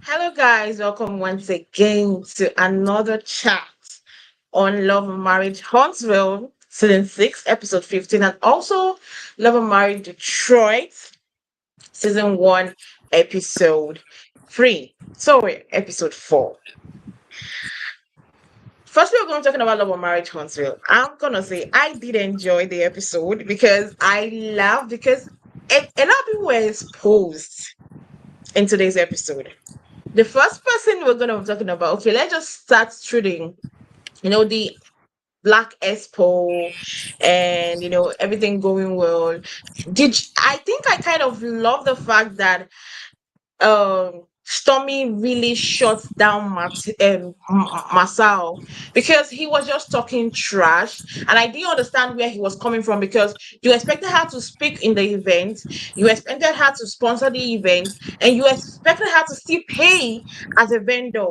Hello, guys. Welcome once again to another chat on Love and Marriage Huntsville, season 6, episode 15, and also Love and Marriage Detroit, season 1, episode 3. So, we're episode 4. First, we're going to talking about Love and Marriage Huntsville. I'm going to say I did enjoy the episode because I laughed because a lot of people were exposed in today's episode. The first person we're gonna be talking about, okay, let's just start through the Blaque Expo and everything going well. I think I kind of love the fact that Stormi really shut down Marsau because he was just talking trash, and I didn't understand where he was coming from because you expected her to speak in the event, you expected her to sponsor the event, and you expected her to still pay as a vendor.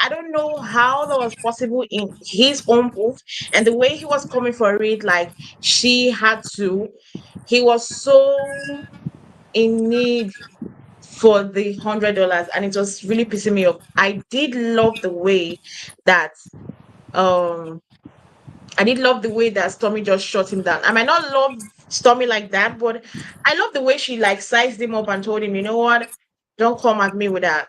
I don't know how that was possible in his own booth, and the way he was coming for it, like she had to, he was so in need for the $100, and it was really pissing me off. I did love the way that um Stormi just shut him down. I might not love Stormi like that, but I love the way she like sized him up and told him, you know what, don't come at me with that.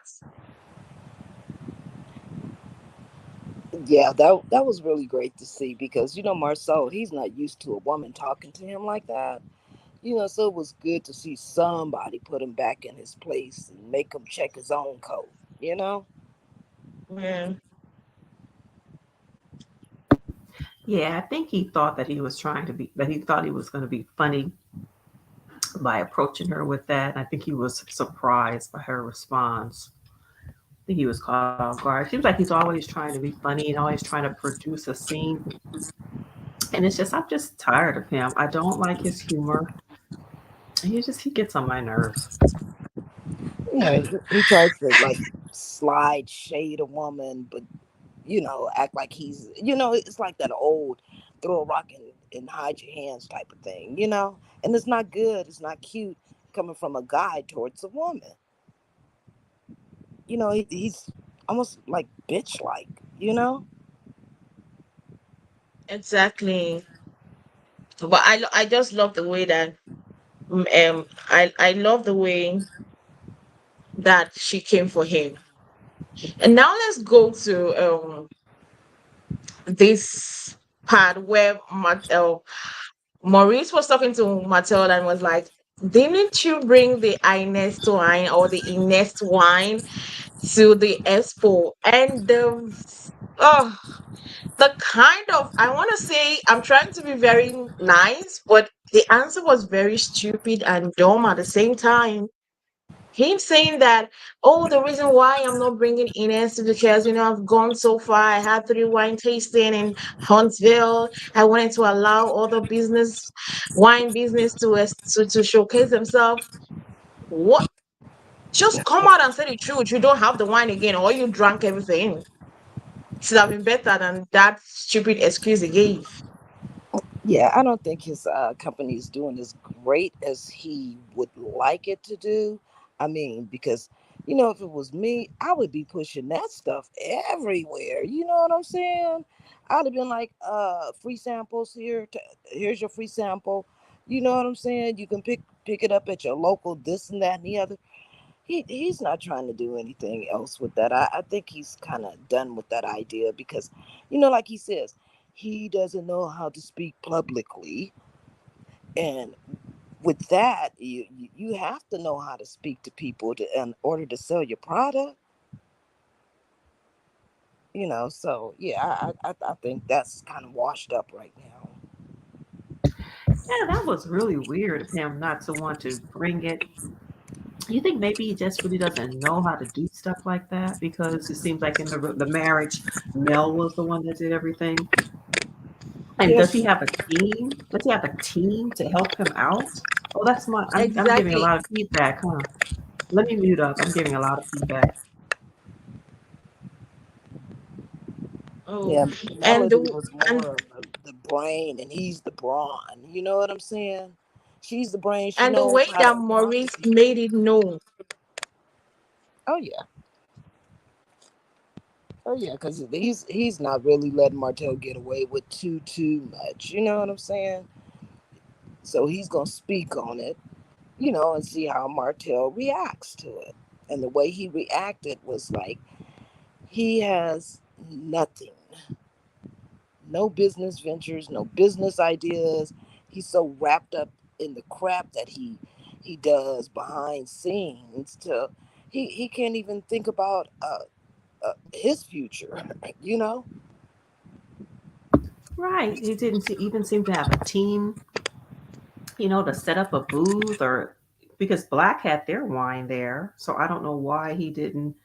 Yeah, that was really great to see because Marcel, he's not used to a woman talking to him like that. So it was good to see somebody put him back in his place and make him check his own code. You know? Yeah, Yeah, I think he thought that he was trying to be, that he thought he was going to be funny by approaching her with that. I think he was surprised by her response. I think he was caught off guard. Seems like he's always trying to be funny and always trying to produce a scene. And I'm just tired of him. I don't like his humor. He gets on my nerves. He tries to like slide shade a woman, but act like it's like that old throw a rock and hide your hands type of thing. And it's not good, it's not cute coming from a guy towards a woman. He's almost like bitch like. exactly. But I just love the way that I love the way that she came for him. And now let's go to this part where Maurice was talking to Martell and was like, didn't you bring the Inest wine or the Inest wine to the expo? And oh, the kind of, I want to say, I'm trying to be very nice, but the answer was very stupid and dumb at the same time. Him saying that, oh, the reason why I'm not bringing Ines is because, I've gone so far. I had 3 wine tasting in Huntsville. I wanted to allow other wine business to showcase themselves. What? Just come out and say the truth. You don't have the wine again, or you drank everything. Should have been better than that stupid excuse he gave. Yeah, I don't think his company is doing as great as he would like it to do. I mean, because if it was me, I would be pushing that stuff everywhere. You know what I'm saying? I'd have been like, free samples here. Here's your free sample. You know what I'm saying? You can pick it up at your local this and that and the other. He's not trying to do anything else with that. I think he's kind of done with that idea because, like he says, he doesn't know how to speak publicly, and with that, you have to know how to speak to people in order to sell your product. So yeah, I think that's kind of washed up right now. Yeah, that was really weird of him not to want to bring it. You think maybe he just really doesn't know how to do stuff like that because it seems like in the marriage, Mel was the one that did everything. And does he Yes. have a team? Does he have a team to help him out? Oh, that's my. I'm giving a Exactly. lot of feedback, huh? Let me mute up. I'm giving a lot of feedback. Oh, Yeah, and Melody the was and more of the brain, and he's the brawn. You know what I'm saying? She's the brain. She and the knows way how that to talk to Maurice people. made it known. Oh yeah. Oh yeah, because he's not really letting Martell get away with too much. You know what I'm saying? So he's gonna speak on it, and see how Martell reacts to it. And the way he reacted was like he has nothing, no business ventures, no business ideas. He's so wrapped up in the crap that he does behind scenes to he can't even think about his future. you know. Right. He didn't even seem to have a team, to set up a booth or because Black had their wine there. So I don't know why he didn't.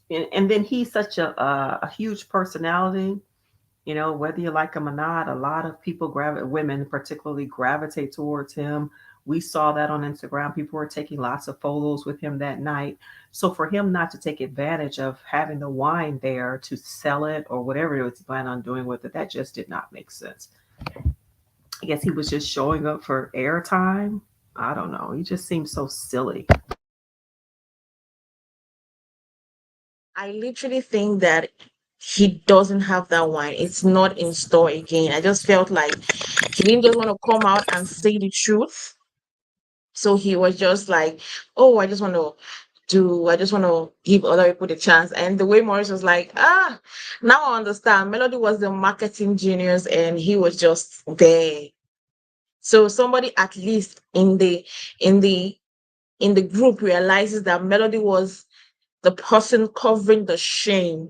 And then he's such a huge personality. Whether you like him or not, a lot of people women particularly gravitate towards him. We saw that on Instagram. People were taking lots of photos with him that night. So for him not to take advantage of having the wine there to sell it or whatever it was he planned on doing with it, that just did not make sense. I guess he was just showing up for airtime. I don't know. He just seems so silly. I literally think that he doesn't have that wine. It's not in store again. I just felt like he didn't just want to come out and say the truth. So he was just like, oh, I just want to give other people the chance. And the way Maurice was like, now I understand. Melody was the marketing genius and he was just there. So somebody at least in the in the group realizes that Melody was the person covering the shame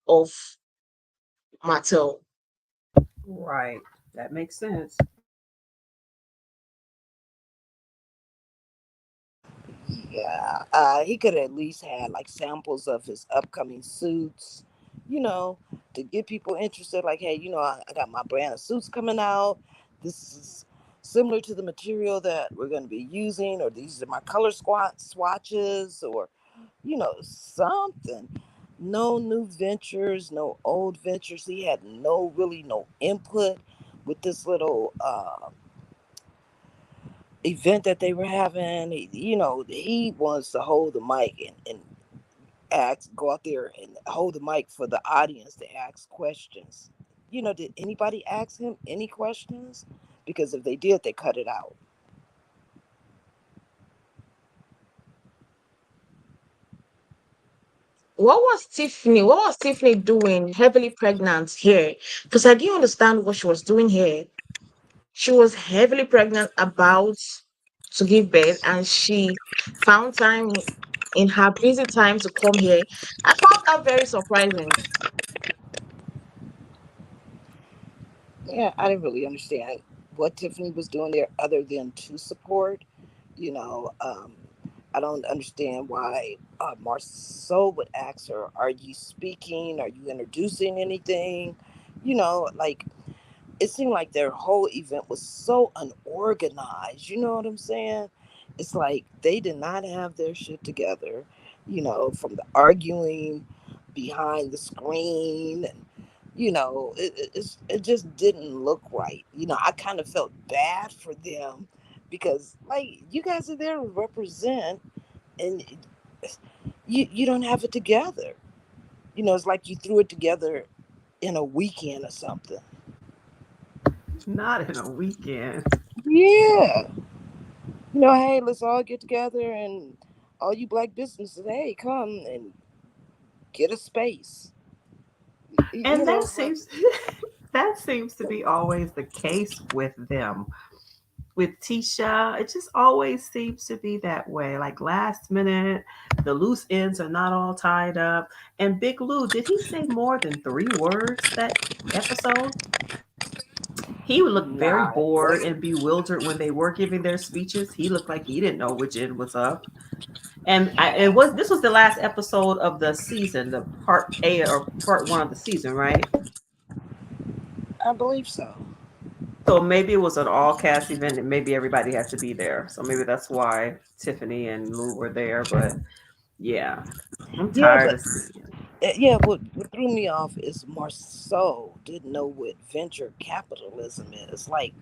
of Martell. Right. That makes sense. Yeah, he could at least had like samples of his upcoming suits, you know, to get people interested. Like, hey, I got my brand of suits coming out. This is similar to the material that we're going to be using, or these are my color swatches, or something. No new ventures, no old ventures. He had no input with this little event that they were having. He wants to hold the mic and go out there and hold the mic for the audience to ask questions. Did anybody ask him any questions? Because if they did, they cut it out. What was Tiffany doing heavily pregnant here? Because I didn't understand what she was doing here. She was heavily pregnant about to give birth and she found time in her busy time to come here. I found that very surprising. Yeah, I didn't really understand what Tiffany was doing there other than to support. You know, um, I don't understand why Marsau would ask her, "Are you speaking? Are you introducing anything?" Like it seemed like their whole event was so unorganized. You know what I'm saying? It's like they did not have their shit together, from the arguing behind the screen. And, it just didn't look right. I kind of felt bad for them because, like, you guys are there to represent and you don't have it together. It's like you threw it together in a weekend or something. Not in a weekend. Yeah. Hey, let's all get together and all you black businesses, hey, come and get a space. And that But seems that seems to be always the case with them. With Tisha, it just always seems to be that way. Like last minute, the loose ends are not all tied up. And Big Lou, did he say more than 3 words that episode? He would look very nah, bored and bewildered when they were giving their speeches. He looked like he didn't know which end was up. And it was this was the last episode of the season, the part A or part one of the season, right? I believe so. So maybe it was an all cast event and maybe everybody had to be there. So maybe that's why Tiffany and Lou were there. But yeah, I'm Yeah, tired but of seeing it. yeah, what threw me off is Marceau didn't know what venture capitalism is. Like,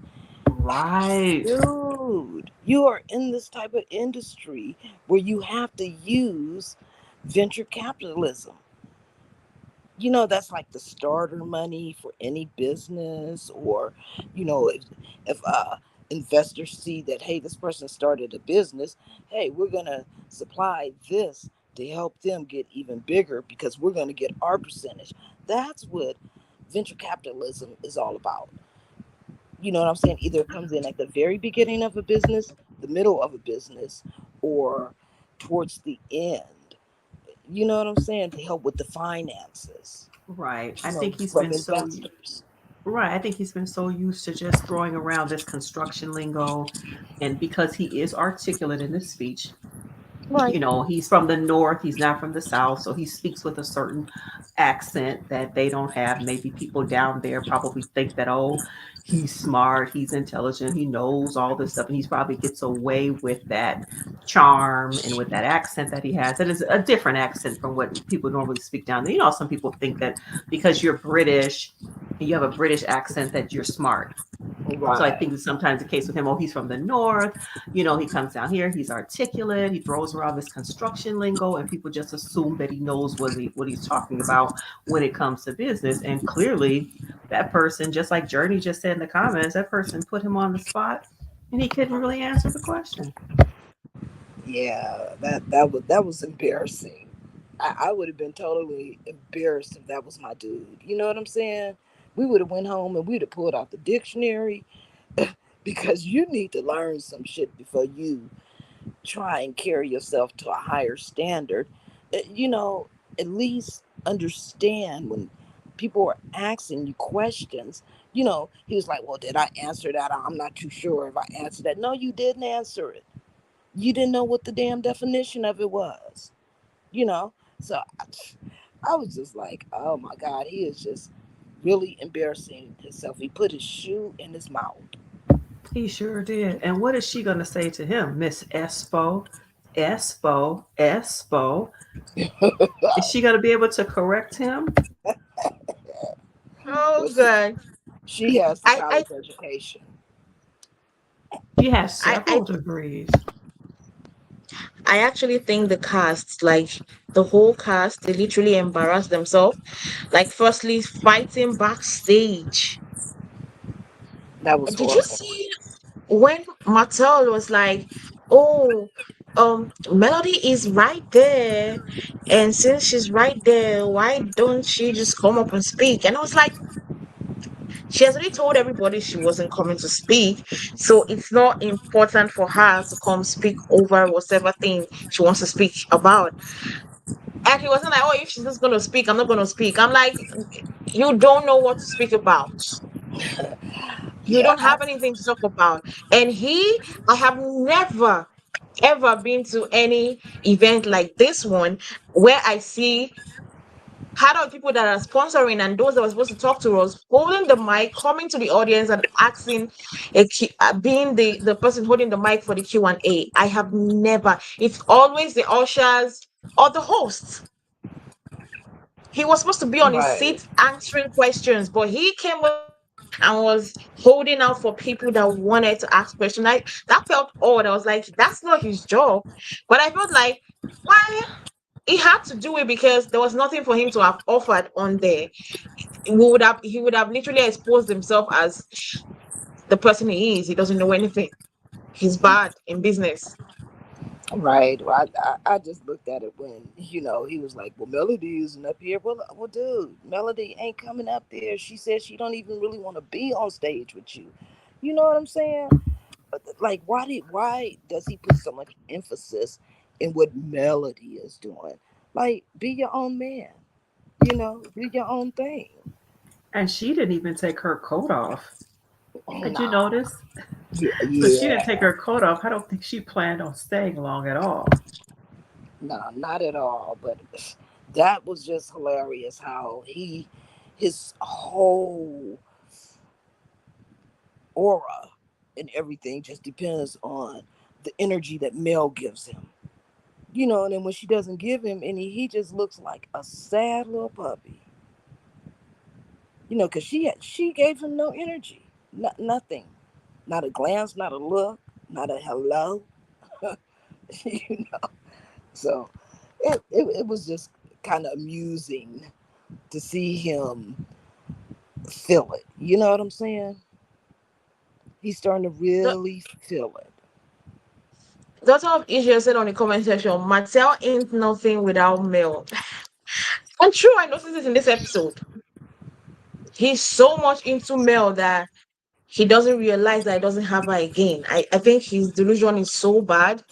Right. dude, you are in this type of industry where you have to use venture capitalism. That's like the starter money for any business. Or if investors see that, hey, this person started a business, hey, we're going to supply this to help them get even bigger because we're going to get our percentage. That's what venture capitalism is all about. You know what I'm saying? Either it comes in at the very beginning of a business, the middle of a business, or towards the end. You know what I'm saying? To help with the finances, Right. I think he's from been investors. right. I think he's been so used to just throwing around this construction lingo, and because he is articulate in his speech, Right. he's from the north, he's not from the south, so he speaks with a certain accent that they don't have. Maybe people down there probably think that, oh, he's smart, he's intelligent, he knows all this stuff, and he probably gets away with that charm and with that accent that he has. That is a different accent from what people normally speak down there. Some people think that because you're British and you have a British accent that you're smart. So I Right. think it's sometimes the case with him. Oh, he's from the north. He comes down here. He's articulate. He throws around this construction lingo, and people just assume that he knows what he's talking about when it comes to business. And clearly, that person, just like Journey just said in the comments, that person put him on the spot, and he couldn't really answer the question. Yeah, that was embarrassing. I would have been totally embarrassed if that was my dude. You know what I'm saying? We would have went home and we'd have pulled out the dictionary because you need to learn some shit before you try and carry yourself to a higher standard. You know, at least understand when people are asking you questions. He was like, "Well, did I answer that? I'm not too sure if I answered that." No, you didn't answer it. You didn't know what the damn definition of it was. You know, so I was just like, "Oh my God, he is just really embarrassing himself." He put his shoe in his mouth. He sure did. And what is she going to say to him, Miss Espo? Espo, Espo. Is she going to be able to correct him? Oh, Well, good. she has the I, I, college education. She has I several degrees. I actually think the cast, like the whole cast, they literally embarrassed themselves. Like, firstly, fighting backstage. That was Did you horrible. see when Martell was like, "Oh, Melody is right there, and since she's right there, why don't she just come up and speak?" And I was like, she has already told everybody she wasn't coming to speak, so it's not important for her to come speak over whatever thing she wants to speak about. And he wasn't like, "Oh, if she's just going to speak, I'm not going to speak." I'm like, you don't know what to speak about. You Yeah, don't have anything to talk about. And I have never, ever been to any event like this one where I see other people that are sponsoring and those that were supposed to talk to us holding the mic, coming to the audience and asking, being the person holding the mic for the Q&A. I have never. It's always the ushers or the hosts. He was supposed to be on his right, seat answering questions, but he came over and was holding out for people that wanted to ask questions. Like, that felt odd. I was like, that's not his job. But I felt like, why? He had to do it because there was nothing for him to have offered on there. He would have literally exposed himself as the person he is. He doesn't know anything. He's bad in business. right. Well, I just looked at it when he was like, "Well, Melody isn't up here." Well, dude, Melody ain't coming up there. She said she don't even really want to be on stage with you. You know what I'm saying? Like, why does he put so much emphasis in what Melody is doing? Like, be your own man. Do your own thing. And she didn't even take her coat off. Did you Nah, notice? yeah, So she didn't take yeah, her coat off. I don't think she planned on staying long at all. nah, not at all. But that was just hilarious. How his whole aura and everything just depends on the energy that Mel gives him. And then when she doesn't give him any, he just looks like a sad little puppy. Because she gave him no energy, nothing, not a glance, not a look, not a hello. you know. So it was just kind of amusing to see him feel it. You know what I'm saying? He's starting to The really feel it. daughter of Israel said on the comment section, Martell ain't nothing without Mel. And true, I noticed this in this episode. He's so much into Mel that he doesn't realize that he doesn't have her again. I think his delusion is so bad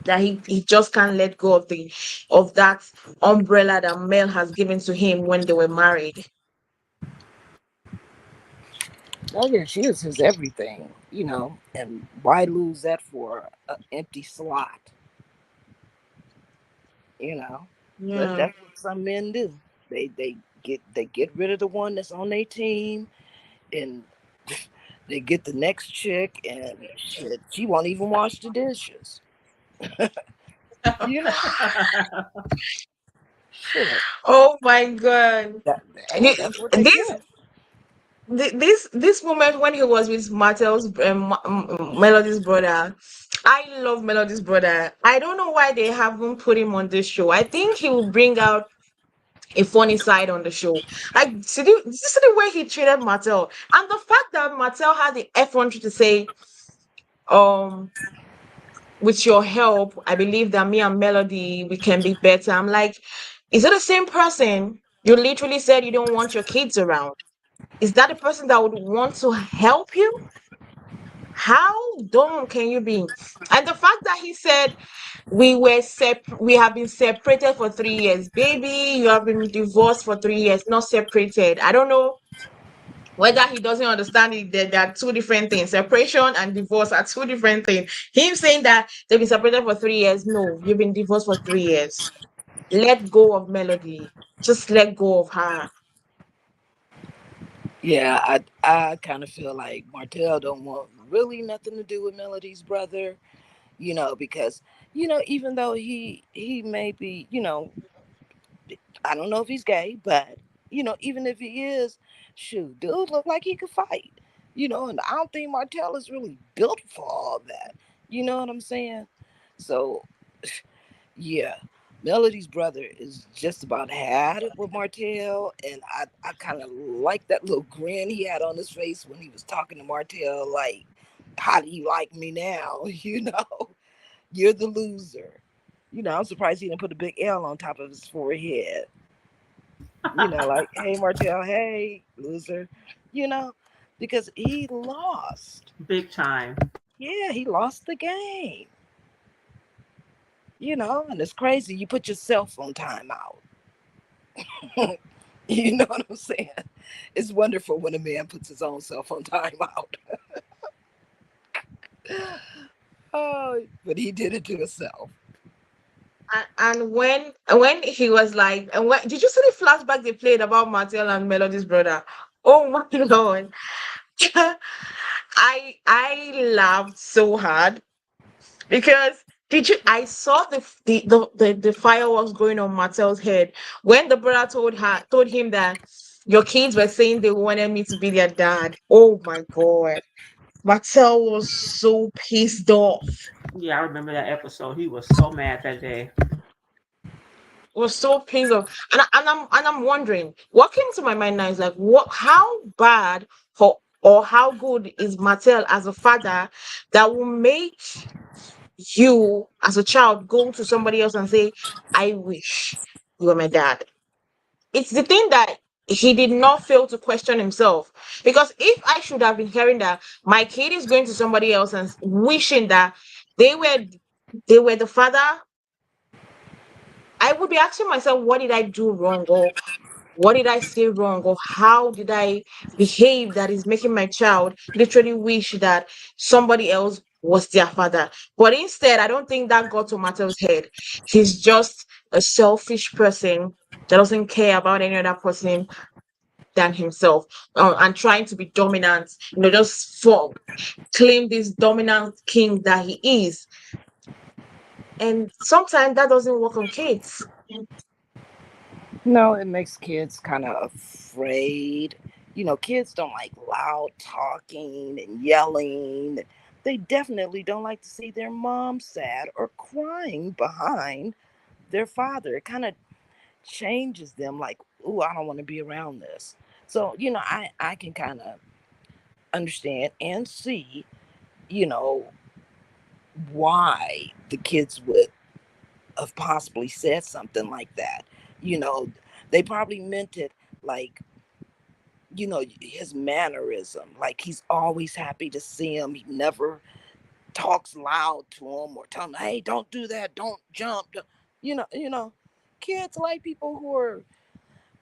that he just can't let go of that umbrella that Mel has given to him when they were married. Oh yeah, she is his everything, you know. And why lose that for an empty slot, you know? But Yeah. that's what some men do. They get rid of the one that's on their team, and they get the next chick, and shit, she won't even wash the dishes. You know, shit. Oh my god. That, hey, Th- that's what they This get. this moment when he was with Martell's Melody's brother, I love Melody's brother. I don't know why they haven't put him on this show. I think he will bring out a funny side on the show. Like, see the way he treated Martell, and the fact that Martell had the F1 to say, um, with your help, I believe that me and Melody we can be better. I'm like, is it the same person? You literally said you don't want your kids around. Is that the person that would want to help you? How dumb can you be? And the fact that he said we have been separated for 3 years. Baby, you have been divorced for 3 years, not separated. I don't know whether he doesn't understand it, that there are two different things. Separation and divorce are two different things. Him saying that they've been separated for 3 years. No, you've been divorced for 3 years. Let go of Melody. Just let go of her. Yeah, I kind of feel like Martell don't want really nothing to do with Melody's brother, you know, because even though he may be, I don't know if he's gay, but even if he is, shoot, dude look like he could fight. And I don't think Martell is really built for all that. You know what I'm saying? So yeah. Melody's brother is just about had it with Martell, and I kind of like that little grin he had on his face when he was talking to Martell, like, how do you like me now? You're the loser. I'm surprised he didn't put a big L on top of his forehead. Like, hey, Martell, hey, loser, you know, because he lost. Big time. Yeah, he lost the game, and it's crazy. You put yourself on timeout. You know what I'm saying? It's wonderful when a man puts his own self on timeout. Oh, but he did it to himself. And when he was like, and when did you see the flashback they played about Martell and Melody's brother? Oh my lord. I laughed so hard because did you I saw the fireworks going on Martell's head when the brother told him that your kids were saying they wanted me to be their dad. Oh my god. Martell was so pissed off. Yeah, I remember that episode. He was so mad that day. Was so pissed off. And I'm wondering what came to my mind now is like what how bad or how good is Martell as a father that will make you as a child go to somebody else and say, I wish you were my dad. It's the thing that he did not fail to question himself. Because if I should have been hearing that my kid is going to somebody else and wishing that they were they were the father, I would be asking myself, what did I do wrong? Or what did I say wrong? Or how did I behave that is making my child literally wish that somebody else was their father? But instead, I don't think that got to Mattel's head. He's just a selfish person that doesn't care about any other person than himself, and trying to be dominant, just for claim this dominant king that he is. And sometimes that doesn't work on kids. No, it makes kids kind of afraid. Kids don't like loud talking and yelling. They definitely don't like to see their mom sad or crying behind their father. It kind of changes them like, oh, I don't want to be around this. So, I can kind of understand and see, you know, why the kids would have possibly said something like that. You know, they probably meant it like, his mannerism. Like he's always happy to see him. He never talks loud to him or tell him, hey, don't do that, don't jump. You know, kids like people who are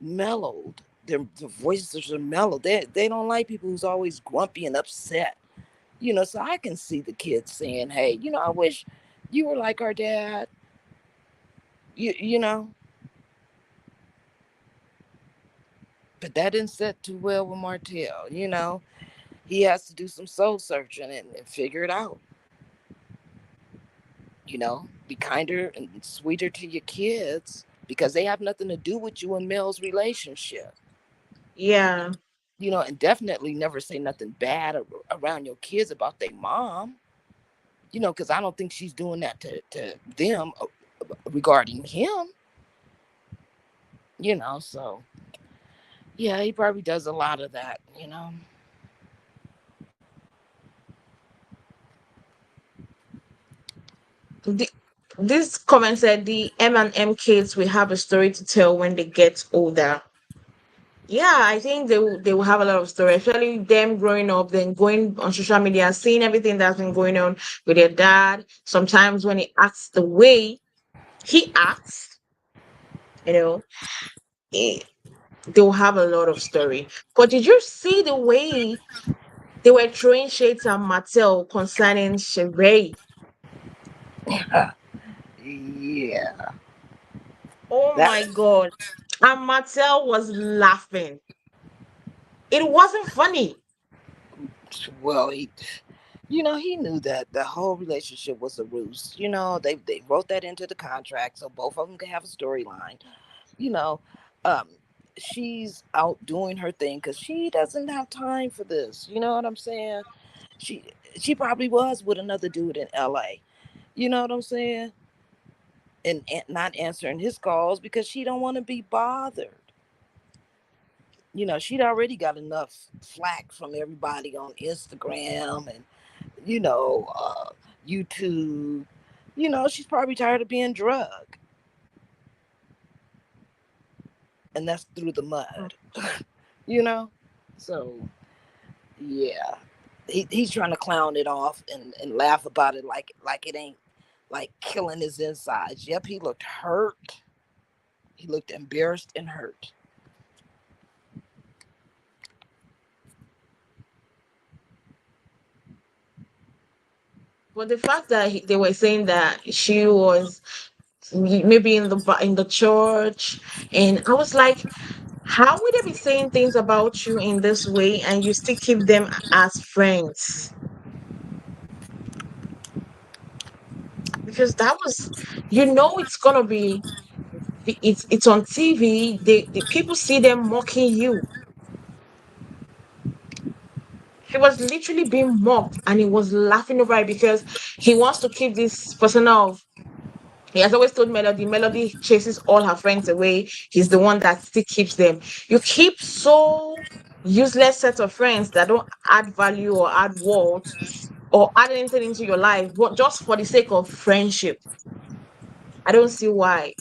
mellowed. Their voices are mellow. They don't like people who's always grumpy and upset. So I can see the kids saying, hey, I wish you were like our dad. You know, but that didn't set too well with Martell. He has to do some soul searching and figure it out. Be kinder and sweeter to your kids because they have nothing to do with you and Mel's relationship. Yeah. And definitely never say nothing bad around your kids about their mom. Because I don't think she's doing that to them regarding him. So yeah, he probably does a lot of that. The, this comment said the M&M kids will have a story to tell when they get older. Yeah, I think they will have a lot of story, especially them growing up, then going on social media, seeing everything that's been going on with their dad. Sometimes when he acts the way he acts, you know, eh, they will have a lot of story. But did you see the way they were throwing shades at Martell concerning Shari? Yeah, Oh that my God. And Martell was laughing. It wasn't funny. well, he knew that the whole relationship was a ruse. They wrote that into the contract so both of them could have a storyline. You know, um, she's out doing her thing because she doesn't have time for this. You know what I'm saying? She she probably was with another dude in L.A. You know what I'm saying? And not answering his calls because she don't want to be bothered. She'd already got enough flack from everybody on Instagram and you know, uh, YouTube. She's probably tired of being drugged, and that's through the mud. you know, so yeah, he's trying to clown it off and laugh about it like it ain't like killing his insides. Yep, he looked hurt. He looked embarrassed and hurt. But the fact that they were saying that she was maybe in the church, and I was like, how would they be saying things about you in this way and you still keep them as friends? Because that was, it's gonna be, it's on TV. The people see them mocking you. He was literally being mocked and he was laughing over it because he wants to keep this persona of. He has always told Melody, Melody chases all her friends away. He's the one that still keeps them. You keep so useless set of friends that don't add value or add worth or add anything into your life, but just for the sake of friendship. I don't see why.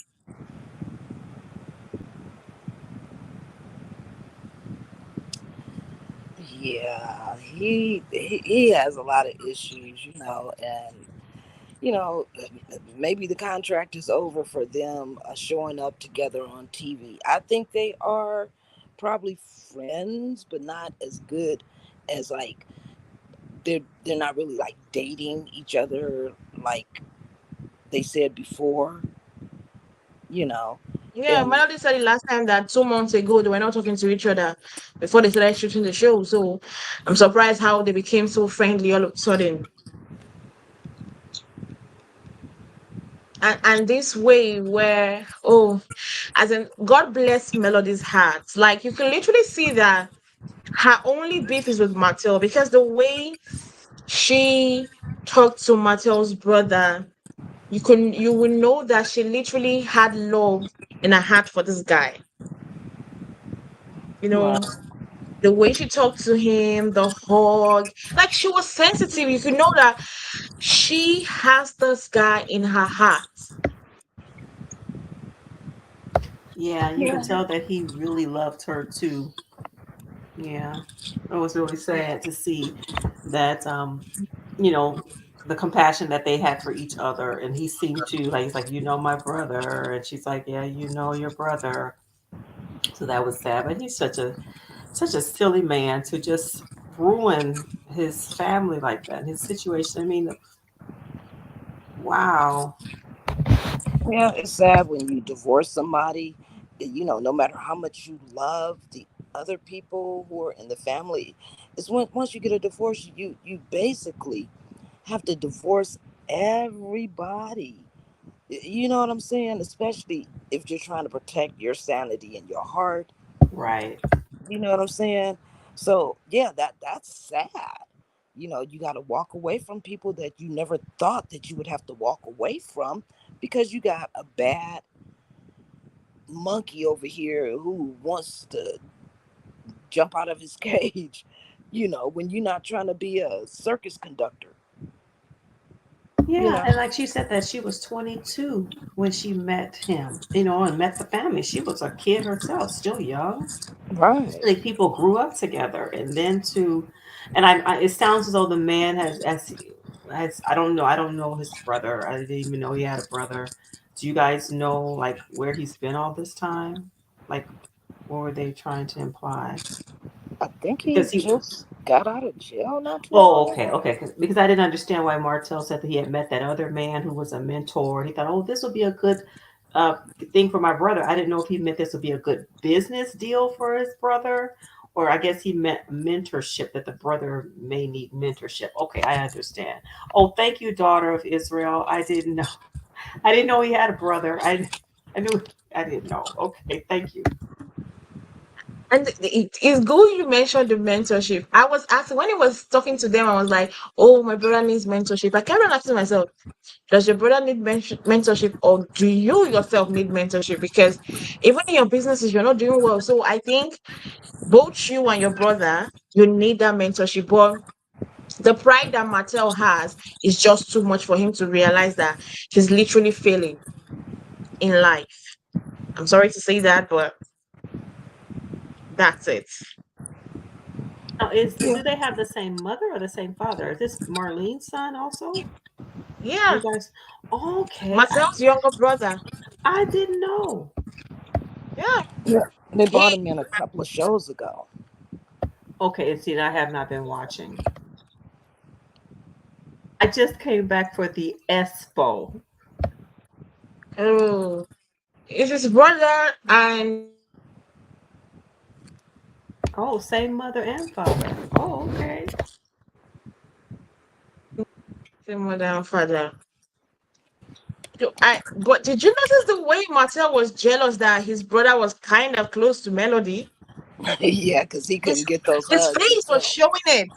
Yeah, he has a lot of issues, and you know, maybe the contract is over for them showing up together on TV. I think they are probably friends, but not as good as like they're not really like dating each other like they said before, you know. Yeah, And Melody said it last time that 2 months ago they were not talking to each other before they started shooting the show. So I'm surprised how they became so friendly all of a sudden. And this way where, oh, as in God bless Melody's heart. Like you can literally see that her only beef is with Martell because the way she talked to Martell's brother, you will know that she literally had love in her heart for this guy. You Wow. know, the way she talked to him, the hug, like she was sensitive. You could know that she has this guy in her heart. Yeah, you Yeah. could tell that he really loved her too. Yeah. It was really sad to see that you know, the compassion that they had for each other, and he seemed to like, he's like, you know, my brother, and she's like, yeah, you know, your brother. So that was sad, but he's such a silly man to just ruin his family like that, his situation. I mean, wow. Yeah, it's sad when you divorce somebody. No matter how much you love the other people who are in the family, it's when once you get a divorce, you basically have to divorce everybody. You know what I'm saying? Especially if you're trying to protect your sanity and your heart. Right. You know what I'm saying? So yeah, that's sad. You got to walk away from people that you never thought that you would have to walk away from because you got a bad monkey over here who wants to jump out of his cage. When you're not trying to be a circus conductor. You Yeah, know, and like she said that she was 22 when she met him, and met the family. She was a kid herself, still young. right? Like people grew up together, and then and it sounds as though the man has I don't know his brother. I didn't even know he had a brother. Do you guys know like where he's been all this time? Like, what were they trying to imply? I think he Because he just got out of jail not too Oh, long okay, ago. okay. Because I didn't understand why Martell said that he had met that other man who was a mentor. And he thought, oh, this will be a good uh, thing for my brother. I didn't know if he meant this would be a good business deal for his brother, or I guess he meant mentorship, that the brother may need mentorship. Okay, I understand. Oh, thank you, daughter of Israel. I didn't know. I didn't know he had a brother. I knew. I didn't know. Okay, thank you. And it's good you mentioned the mentorship. I was asking when he was talking to them, I was like, "Oh, my brother needs mentorship." I kept on asking myself, "Does your brother need mentorship, or do you yourself need mentorship?" Because even in your businesses, you're not doing well. So I think both you and your brother, you need that mentorship. But the pride that Martell has is just too much for him to realize that he's literally failing in life. I'm sorry to say that, but that's it. Now, Yeah. do they have the same mother or the same father? Is this Marlene's son also? You Yeah, guys, okay. Martell's younger brother. I didn't know. Yeah, Yeah. They he brought him in a couple of shows ago. Okay, and see, I have not been watching. I just came back for the Expo. oh, it's his brother and Oh, same mother and father. Oh, okay. the mother and father. But did you notice the way Martell was jealous that his brother was kind of close to Melody? Yeah, because he His couldn't get those his hugs face was himself. showing it.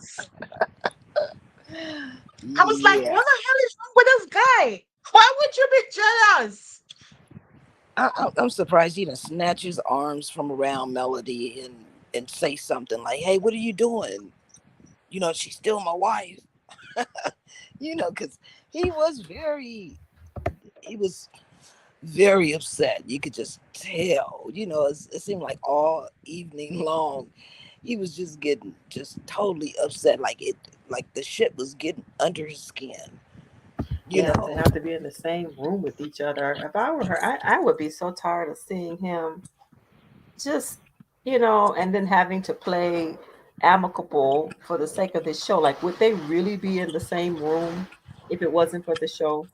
I was like, Yeah. what the hell is wrong with this guy? Why would you be jealous? I'm surprised he didn't snatch his arms from around Melody and say something like, "Hey, what are you doing? She's still my wife." Because he was he was very upset. You could just tell. It seemed like all evening long, he was just getting just totally upset. Like the shit was getting under his skin. You Yeah, to know. have to be in the same room with each other. If I were her, I would be so tired of seeing him just, and then having to play amicable for the sake of this show. Like, would they really be in the same room if it wasn't for the show?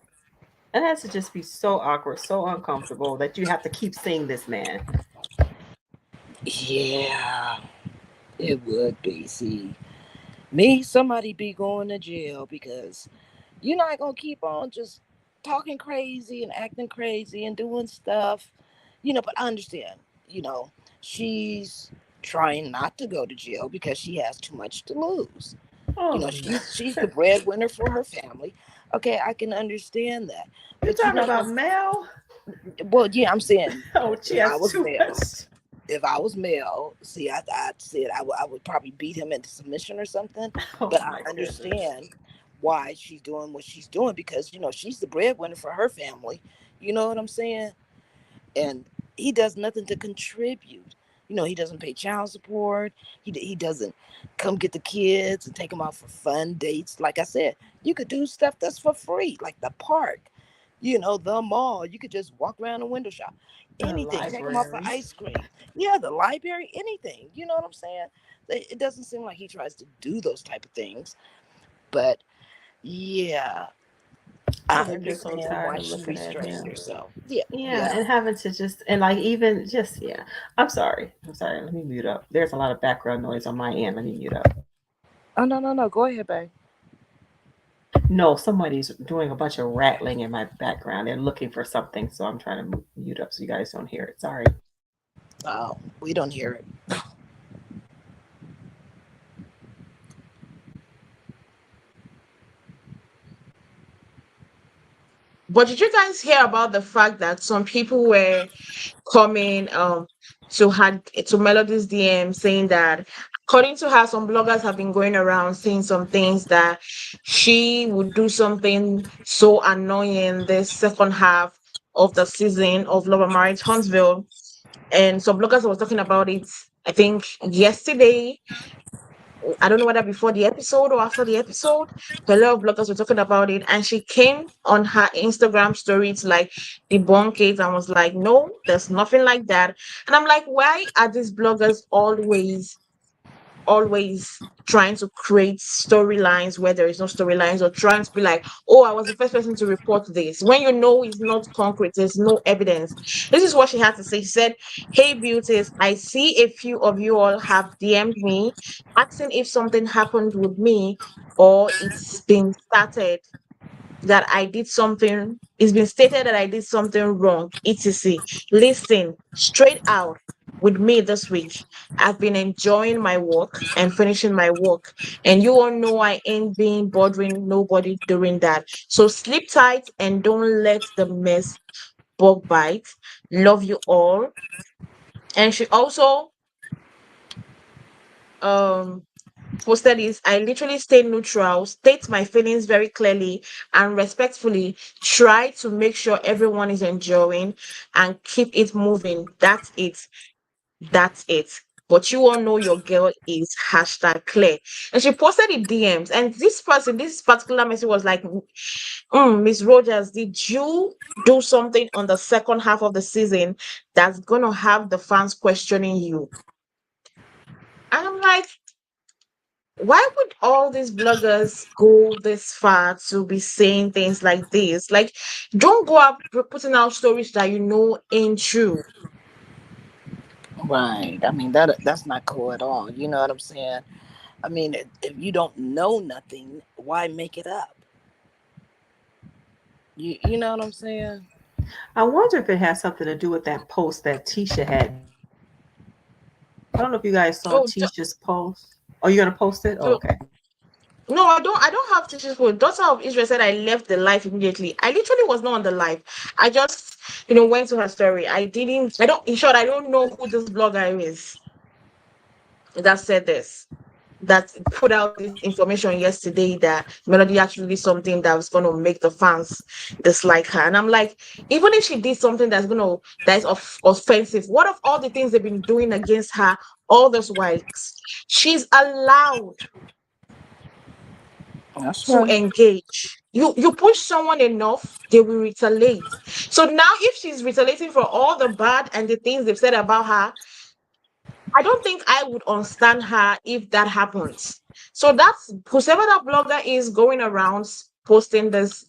It has to just be so awkward, so uncomfortable that you have to keep seeing this man. Yeah, it would be. See, me, somebody be going to jail because you're not gonna keep on just talking crazy and acting crazy and doing stuff. But I understand, you know, she's trying not to go to jail because she has too much to lose. You know, Oh no. she's the breadwinner for her family. Okay, I can understand that. You But you're talking not about gonna, Mel? well, yeah, I'm saying Oh, she if I has was too male, much. if I was male, see, I said I would probably beat him into submission or something. Oh But I my goodness. understand why she's doing what she's doing because you know she's the breadwinner for her family. You know what I'm saying? And he does nothing to contribute. You know, he doesn't pay child support. He doesn't come get the kids and take them out for fun dates. Like I said, you could do stuff that's for free, like the park, you know, the mall. You could just walk around the window shop, The anything. Take them out for library. ice cream. Yeah, the library, anything. You know what I'm saying? It doesn't seem like he tries to do those type of things. But yeah, I I just get so understand tired why of she looking at restrained him. herself. Yeah, Yeah, yeah. and having to just and like even just yeah. I'm sorry. I'm sorry. Let me mute up. There's a lot of background noise on my end. Let me mute up. Oh no, no, no. Go ahead, babe. No, somebody's doing a bunch of rattling in my background. They're looking for something, so I'm trying to mute up so you guys don't hear it. Sorry. Oh, we don't hear it. But did you guys hear about the fact that some people were coming to Melody's DM saying that according to her, some bloggers have been going around saying some things that she would do something so annoying this second half of the season of Love and Marriage Huntsville. And some bloggers was talking about it, I think yesterday. I don't know whether before the episode or after the episode, but a lot of bloggers were talking about it. And she came on her Instagram story to like debunk it and was like, no, there's nothing like that. And I'm like, why are these bloggers always trying to create storylines where there is no storylines, or trying to be like, oh, I was the first person to report this, when you know it's not concrete, there's no evidence. This is what she had to say. She said, hey beauties, I see a few of you all have DM'd me asking if something happened with me or it's been started that I did something, it's been stated that I did something wrong, etc. Listen, straight out with me this week. I've been enjoying my work and finishing my work. And you all know I ain't been bothering nobody during that. So sleep tight and don't let the mess bug bite. Love you all. And she also um posted is, I literally stay neutral, state my feelings very clearly and respectfully, try to make sure everyone is enjoying and keep it moving. That's it. That's it. But you all know your girl is hashtag clear. And she posted the DMs. And this person, this particular message was like, Miss Rogers, did you do something on the second half of the season that's gonna have the fans questioning you? And I'm like, why would all these bloggers go this far to be saying things like this? Like, don't go up putting out stories that you know ain't true. Right. I mean that's not cool at all. You know what I'm saying? I mean, if you don't know nothing, why make it up? You know what I'm saying? I wonder if it has something to do with that post that Tisha had done. I don't know if you guys saw Oh, Tisha's post. Oh, you're gonna post it? Oh, oh, okay. no, I don't have tissues for daughter of Israel said I left the live immediately. I literally was not on the live. I just, went to her story. I don't, in short, I don't know who this blogger is that said this, that put out this information yesterday that Melody actually did something that was going to make the fans dislike her. And I'm like, even if she did something that is offensive, what of all the things they've been doing against her all those while? She's allowed That's to right. engage. You push someone enough, they will retaliate. So now, if she's retaliating for all the bad and the things they've said about her, I don't think I would understand her if that happens. So that's whoever that blogger is going around posting this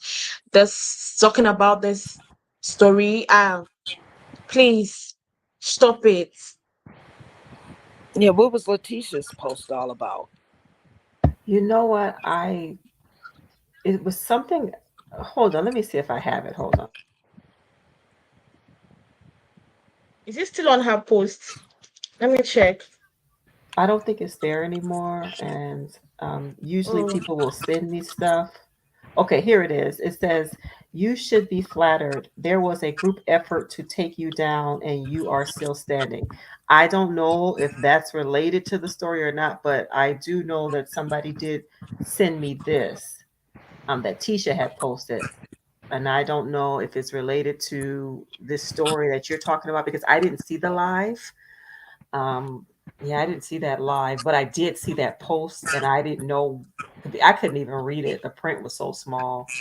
talking about this story. Please stop it. Yeah, what was Latisha's post all about? You know what? It was something. Hold on, let me see if I have it. Hold on. Is it still on her post? Let me check. I don't think it's there anymore, and Usually Oh, people will send me stuff. Okay, here it is. It says, "You should be flattered. There was a group effort to take you down, and you are still standing." I don't know if that's related to the story or not, but I do know that somebody did send me this that Tisha had posted. And I don't know if it's related to this story that you're talking about because I didn't see the live. Um, yeah, I didn't see that live, but I did see that post, and I didn't know. I couldn't even read it. The print was so small,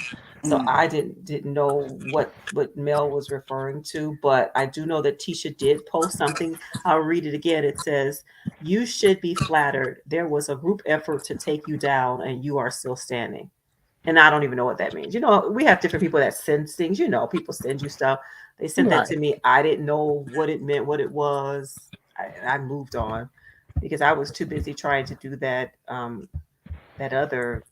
so Mm, I didn't know what Mel was referring to. But I do know that Tisha did post something. I'll read it again. It says, "You should be flattered. There was a group effort to take you down, and you are still standing." And I don't even know what that means. You know, we have different people that send things. You know, people send you stuff. They sent that right. to me. I didn't know what it meant, what it was. I moved on because I was too busy trying to do that other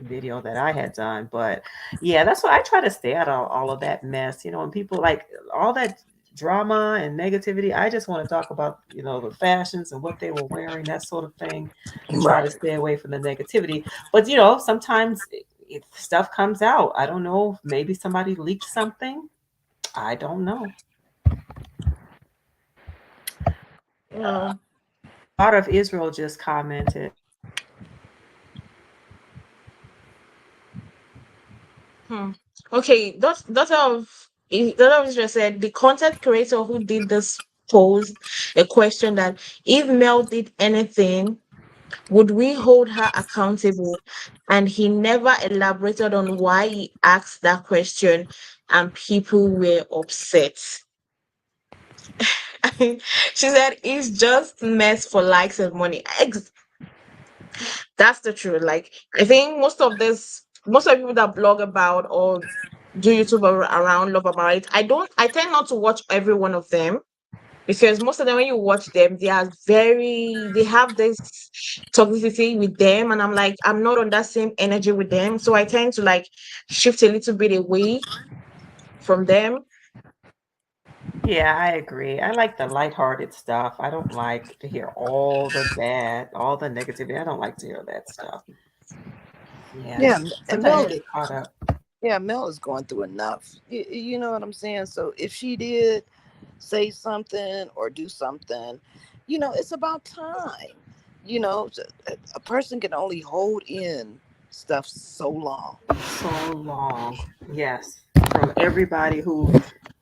video that I had done. But yeah, that's why I try to stay out of all of that mess. You know, and people like all that drama and negativity. I just want to talk about, the fashions and what they were wearing, that sort of thing, and try to Right. stay away from the negativity. But sometimes if stuff comes out, I don't know, maybe somebody leaked something. I don't know. no. Daughter of Israel just commented. Hmm. Okay, that just said the content creator who did this posed a question that if Mel did anything, would we hold her accountable? And he never elaborated on why he asked that question, and people were upset. She said it's just mess for likes and money. That's the truth. Like I think most of the people that blog about or do YouTube around love about it, I tend not to watch every one of them because most of them when you watch them, they have this toxicity with them, and I'm like, I'm not on that same energy with them. So I tend to like shift a little bit away from them. Yeah, I agree. I like the lighthearted stuff. I don't like to hear all the bad, all the negativity. I don't like to hear that stuff. Yeah, Yeah, and sometimes you Mel, get caught up. yeah, Mel is going through enough. You know what I'm saying? So if she did say something or do something, it's about time. A person can only hold in stuff so long. So long. Yes. From everybody who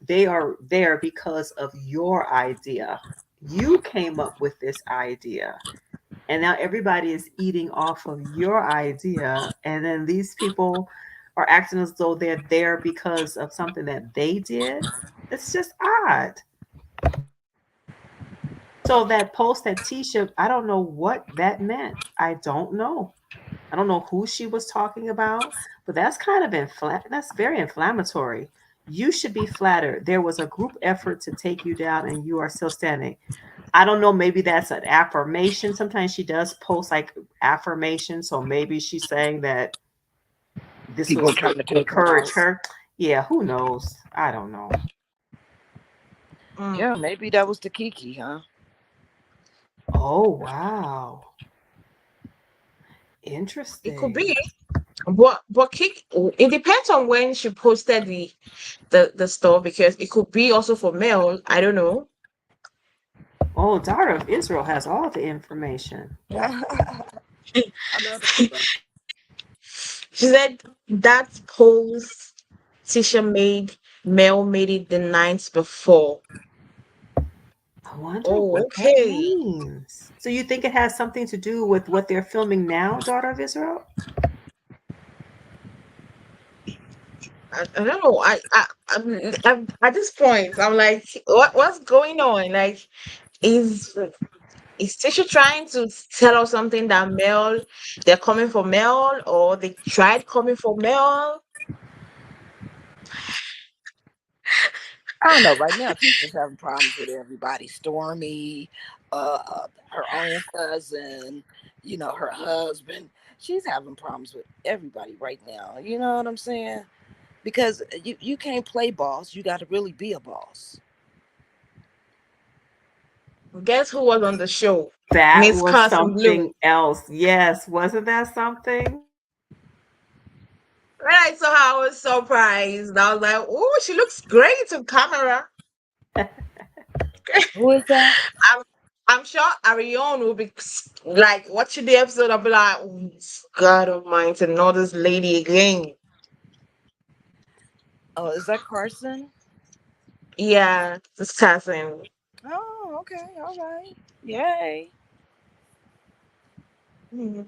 they are there because of your idea. You came up with this idea. And now everybody is eating off of your idea. And then these people are acting as though they're there because of something that they did. It's just odd. So that post, that T-shirt, I don't know what that meant. I don't know. I don't know who she was talking about, but that's kind of that's very inflammatory. You should be flattered. There was a group effort to take you down and you are still standing. I don't know, maybe that's an affirmation. Sometimes she does post like affirmation, so maybe she's saying that this People was are trying to to take her encourage out. her. Yeah, who knows? I don't know. Mm, Yeah, maybe that was the Kiki, huh? Oh, wow. it could Interesting. be, but it depends on when she posted the stuff because it could be also for male. I don't know. Oh, Daughter of Israel has all the information. I know that's right. She said that post Tisha Mel made it the night before. I wonder Oh, what that okay. means. So you think it has something to do with what they're filming now, Daughter of Israel? I don't know. I'm at this point. I'm like, what's going on? Like, is is Tisha trying to tell us something that Mel they're coming for Mel or they tried coming for Mel? I don't know. Right now, Tisha's having problems with everybody. Stormi, her own cousin, her husband. She's having problems with everybody right now. You know what I'm saying? Because you can't play boss. You got to really be a boss. Guess who was on the show? That Miss was Carson Blue. something else. Yes, wasn't that something? When I saw her, I was surprised. I was like, "Oh, she looks great on camera." Who is that? I'm, I'm sure Arionne will be like watching the episode. I'll be like, "Oh, God Almighty, not this lady again." Oh, is that Carson? Yeah, this cousin. Oh, okay, all right. Yay. Mhm.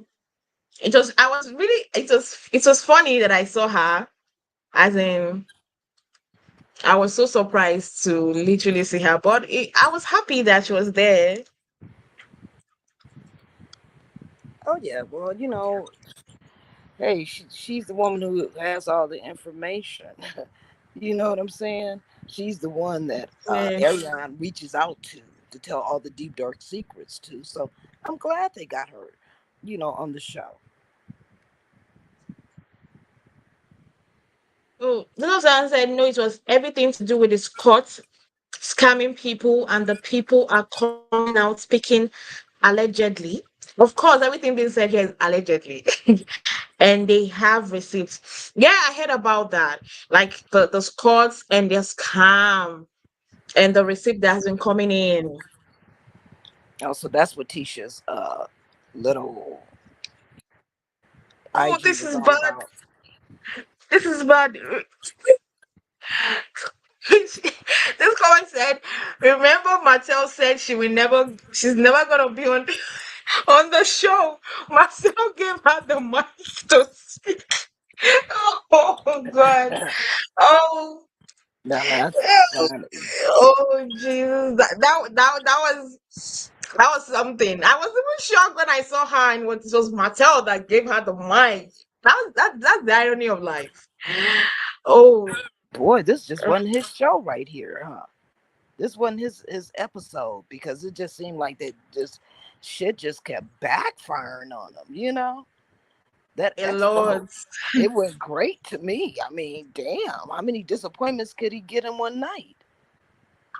It was. I was really. It was. It was funny that I saw her. As in, I was so surprised to literally see her, but I was happy that she was there. Oh yeah. Well, hey, she's the woman who has all the information. You know what I'm saying? She's the one that Yeah. Arionne reaches out to tell all the deep dark secrets to. So I'm glad they got her, on the show. Oh, those I said no. It was everything to do with the Scott scamming people, and the people are coming out speaking allegedly. Of course, everything being said here is allegedly, and they have receipts. Yeah, I heard about that. Like the Scots and their scam and the receipt that has been coming in. Also, that's what Tisha's little Oh, IG this was is all bad. about. This is bad. This comment said, "Remember, Martell said she's never gonna be on on the show. Marcel gave her the mic to speak." Oh God! Oh, Now that's oh, funny. oh, Jesus! That was something. I was even shocked when I saw her, and it was Martell that gave her the mic. That's the irony of life. Oh. Boy, this just wasn't his show right here, huh? This wasn't his episode because it just seemed like that just shit just kept backfiring on him. That A expo, lot. it went great to me. I mean, damn, how many disappointments could he get in one night?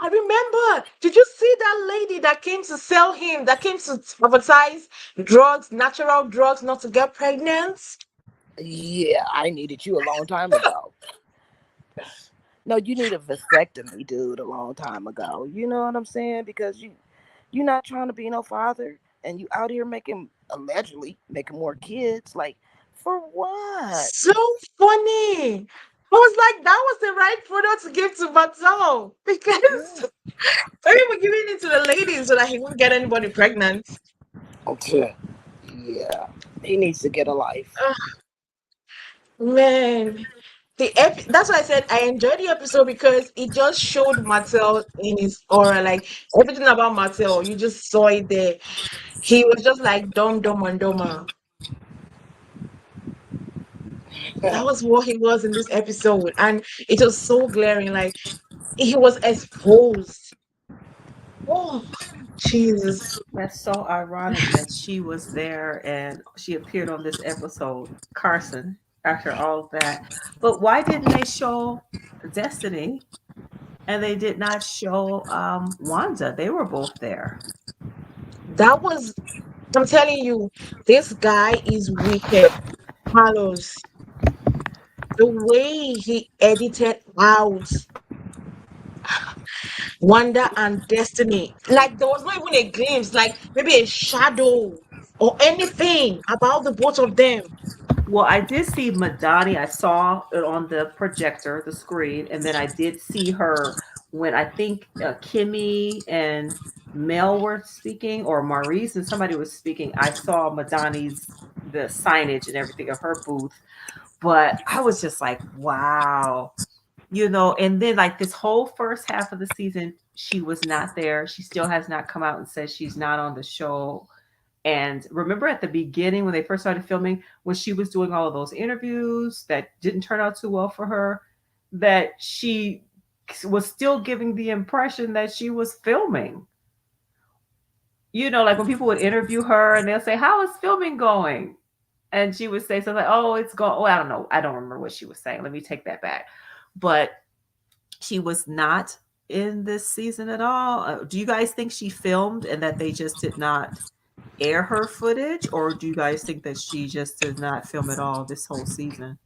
I remember. Did you see that lady that came to sell him, that came to advertise drugs, natural drugs, not to get pregnant? Yeah, I needed you a long time ago. No, you need a vasectomy, dude, a long time ago. You know what I'm saying? Because you're not trying to be no father, and you out here making allegedly making more kids. Like, for what? So funny. I was like, that was the right product to give to Matteo Yeah. because we were giving it to the ladies so that he wouldn't get anybody pregnant. Okay. Yeah, he needs to get a life. Man, that's why I said I enjoyed the episode because it just showed Marcel in his aura, like everything about Marcel. You just saw it there. He was just like dumb and dumber. That was what he was in this episode, and it was so glaring. Like he was exposed. Oh, Jesus! That's so ironic that she was there and she appeared on this episode, Carson, after all of that. But why didn't they show Destiny and they did not show Wanda? They were both there. That was. I'm telling you, this guy is wicked. Carlos, the way he edited out Wanda and Destiny. Like there was not even a glimpse, like maybe a shadow or anything about the both of them. Well, I did see Madani. I saw it on the projector, the screen, and then I did see her when I think Kimmi and Mel were speaking, or Maurice and somebody was speaking. I saw Madani's the signage and everything of her booth, but I was just like, wow, And then like this whole first half of the season, she was not there. She still has not come out and said she's not on the show. And remember at the beginning when they first started filming, when she was doing all of those interviews that didn't turn out too well for her, that she was still giving the impression that she was filming. Like when people would interview her and they'll say, "How is filming going?" And she would say something like, "Oh, it's going." Oh, I don't know. I don't remember what she was saying. Let me take that back. But she was not. in this season at all? Do you guys think she filmed and that they just did not air her footage, or do you guys think that she just did not film at all this whole season?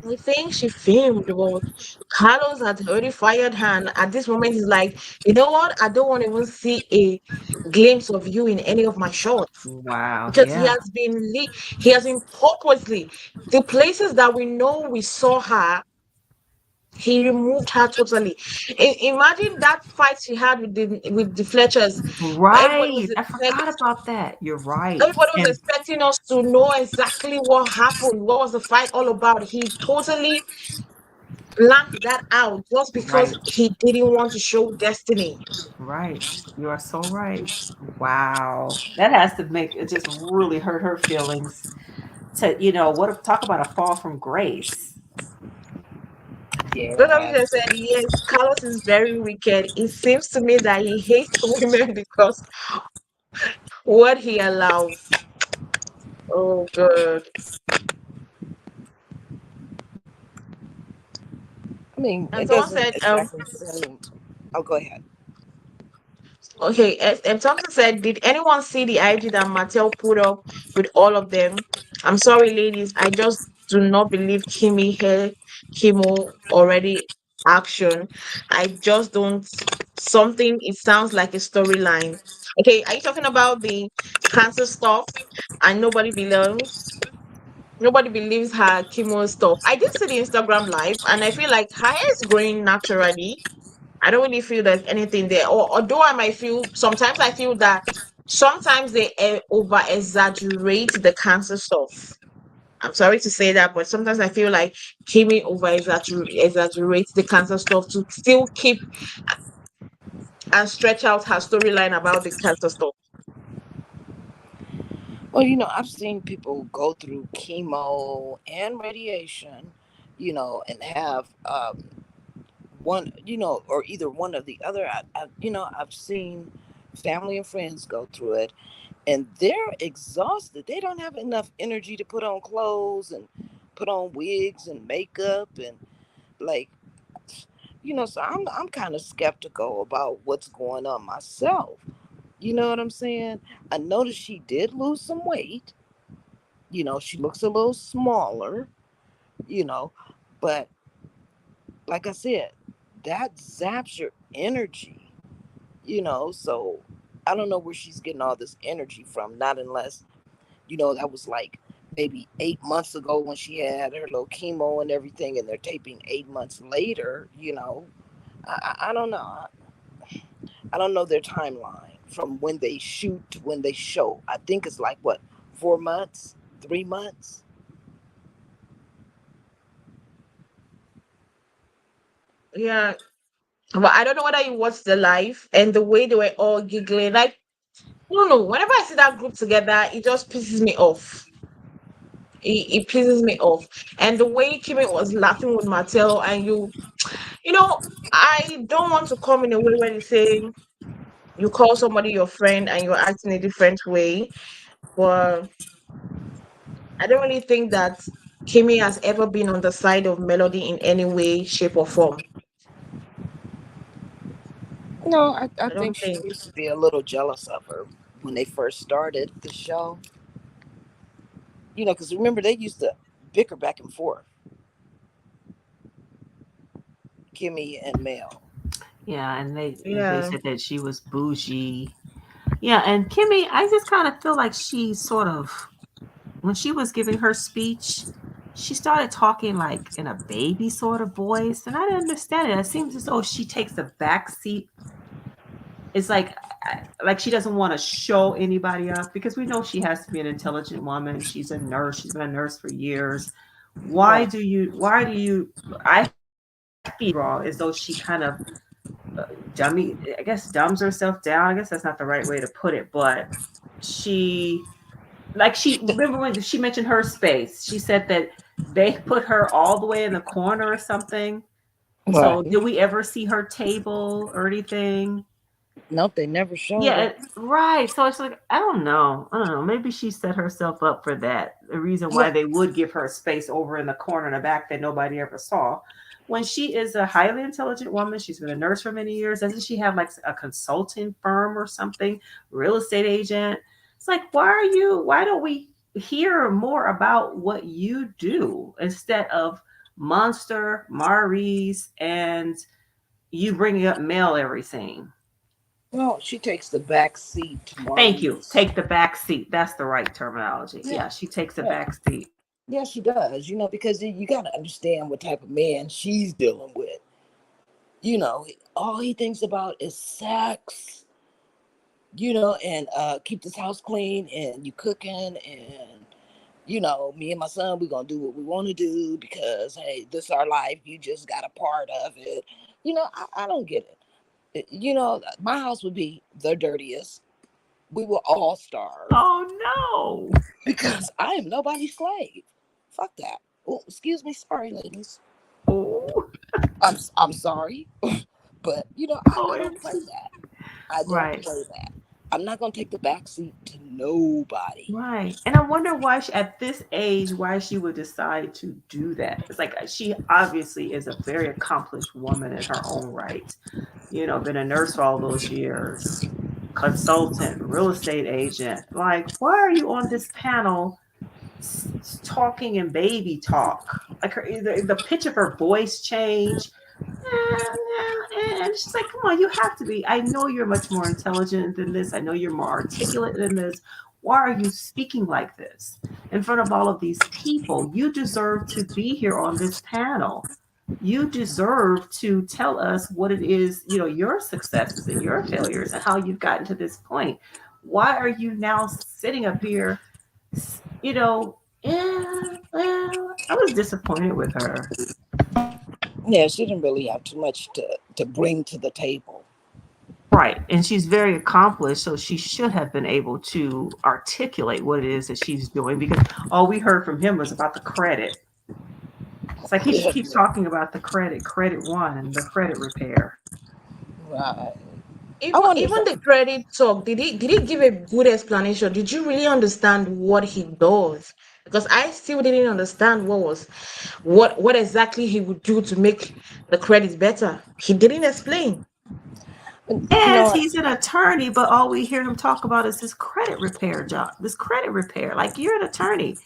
I think she filmed, but Carlos had already fired her. And at this moment, he's like, you know what? I don't want to even see a glimpse of you in any of my shots Wow. because Yeah. he has been purposely the places that we know we saw her. He removed her totally. Imagine that fight she had with the Fletchers. Everybody Right. was I expect, forgot about that. You're right. everybody was And expecting us to know exactly what happened. What was the fight all about? He totally blanked that out just because right. he didn't want to show Destiny. Right. You are so right. Wow. That has to make it just really hurt her feelings. To, what talk about a fall from grace. So that Yeah. just said, yes, Carlos is very wicked. It seems to me that he hates women because what he allows. Oh, good. I mean, And it someone doesn't said, exactly seem. Oh, go ahead. okay, and something said, did anyone see the IG that Martell put up with all of them? I'm sorry, ladies. I just do not believe Kimmy had chemo already action. I just don't. Something, it sounds like a storyline. Okay, are you talking about the cancer stuff? And nobody believes her chemo stuff. I did see the Instagram live, and I feel like her hair is growing naturally. I don't really feel there's anything there. Or although I might feel sometimes I feel that sometimes they over exaggerate the cancer stuff. I'm sorry to say that, but sometimes I feel like Kimmy over exaggerates the cancer stuff to still keep and stretch out her storyline about the cancer stuff. Well, I've seen people go through chemo and radiation, and have one, or either one or the other. I've seen family and friends go through it, and they're exhausted. They don't have enough energy to put on clothes and put on wigs and makeup and like, So I'm kind of skeptical about what's going on myself. You know what I'm saying? I noticed she did lose some weight. She looks a little smaller, you know, but like I said, that zaps your energy, so I don't know where she's getting all this energy from, not unless, that was like maybe 8 months ago when she had her little chemo and everything, and they're taping 8 months later, I don't know. I don't know their timeline from when they shoot to when they show. I think it's like what, 4 months, 3 months. Yeah. But I don't know whether you watched the live and the way they were all giggling. Like, I don't know. Whenever I see that group together, it just pisses me off. It pisses me off. And the way Kimmy was laughing with Martell, and you know, I don't want to come in a way where they say you call somebody your friend and you're acting a different way. But I don't really think that Kimmy has ever been on the side of Melody in any way, shape, or form. No, I I think don't she think. used to be a little jealous of her when they first started the show. Because remember they used to bicker back and forth, Kimmy and Mel. Yeah, and they Yeah. said that she was bougie. Yeah, and Kimmy, I just kind of feel like she sort of, when she was giving her speech, she started talking like in a baby sort of voice, and I didn't understand it. It seems as though she takes a back seat. It's like she doesn't want to show anybody up because we know she has to be an intelligent woman. She's a nurse. She's been a nurse for years. Why Right. do you? Why do you? I feel wrong as though she kind of dummy. I guess dumbs herself down. I guess that's not the right way to put it, but she she remember when she mentioned her space. She said that they put her all the way in the corner or something. So Right. did we ever see her table or anything? Nope, they never showed Yeah, her. right. So it's like I don't know. I don't know. Maybe she set herself up for that. The reason why Well, they would give her space over in the corner in the back that nobody ever saw. when she is a highly intelligent woman, she's been a nurse for many years. Doesn't she have like a consulting firm or something, real estate agent? It's like, why don't we hear more about what you do instead of Monster, Maurice, and you bringing up male everything? Well, she takes the back seat to Thank you. Maurice. Take the back seat. That's the right terminology. Yeah, Yeah, she takes the yeah, back seat. yeah, she does. Because you got to understand what type of man she's dealing with. All he thinks about is sex. And keep this house clean, and you cooking, and me and my son, we're gonna do what we want to do because hey, this is our life. You just got a part of it. I don't get it. My house would be the dirtiest. We will all starve Oh no. because I am nobody's slave. Fuck that. Oh, excuse me, sorry, ladies. Oh, I'm sorry, but I don't play OMG. that. I don't Right. play that. I'm not gonna take the back seat to nobody. Right. And I wonder why she, at this age, why she would decide to do that. It's like she obviously is a very accomplished woman in her own right. Been a nurse for all those years, consultant, real estate agent. Like, why are you on this panel talking in baby talk? Like the pitch of her voice change. And she's like, come on, you have to be. I know you're much more intelligent than this. I know you're more articulate than this. Why are you speaking like this in front of all of these people? You deserve to be here on this panel. You deserve to tell us what it is, your successes and your failures and how you've gotten to this point. Why are you now sitting up here, you know, yeah, well, I was disappointed with her. Yeah, she didn't really have too much to bring to the table. Right. And she's very accomplished, so she should have been able to articulate what it is that she's doing because all we heard from him was about the credit. It's like he Yeah, keeps talking about the credit one, and the credit repair. right. I Even wonder if even the credit talk, did he give a good explanation? Did you really understand what he does? Because I still didn't understand what exactly he would do to make the credit better. He didn't explain. you And know he's an attorney, but all we hear him talk about is this credit repair job, this credit repair. Like, you're an attorney.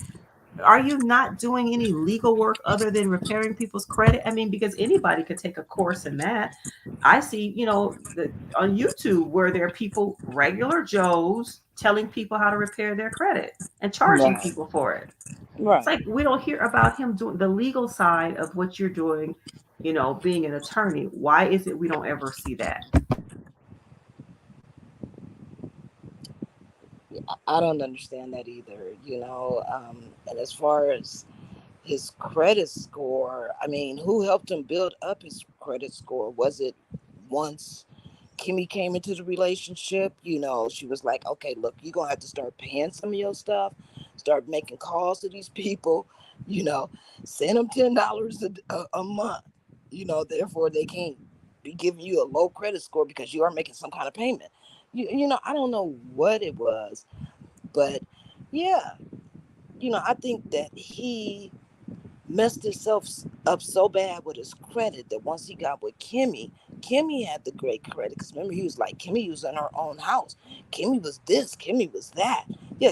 Are you not doing any legal work other than repairing people's credit? I mean, because anybody could take a course in that. I see, on YouTube where there are people, regular Joes, telling people how to repair their credit and charging right, people for it. It's right. like we don't hear about him doing the legal side of what you're doing, being an attorney. Why is it we don't ever see that? I don't understand that either. And as far as his credit score, I mean, who helped him build up his credit score? Was it once Kimmi came into the relationship? She was like, okay, look, you're gonna have to start paying some of your stuff, start making calls to these people, you know, send them $10 a month, therefore they can't be giving you a low credit score because you are making some kind of payment. I don't know what it was, but yeah, I think that he messed himself up so bad with his credit that once he got with Kimmi had the great credit. Because remember, he was like, Kimmi was in her own house. Kimmi was this, Kimmi was that. Yeah,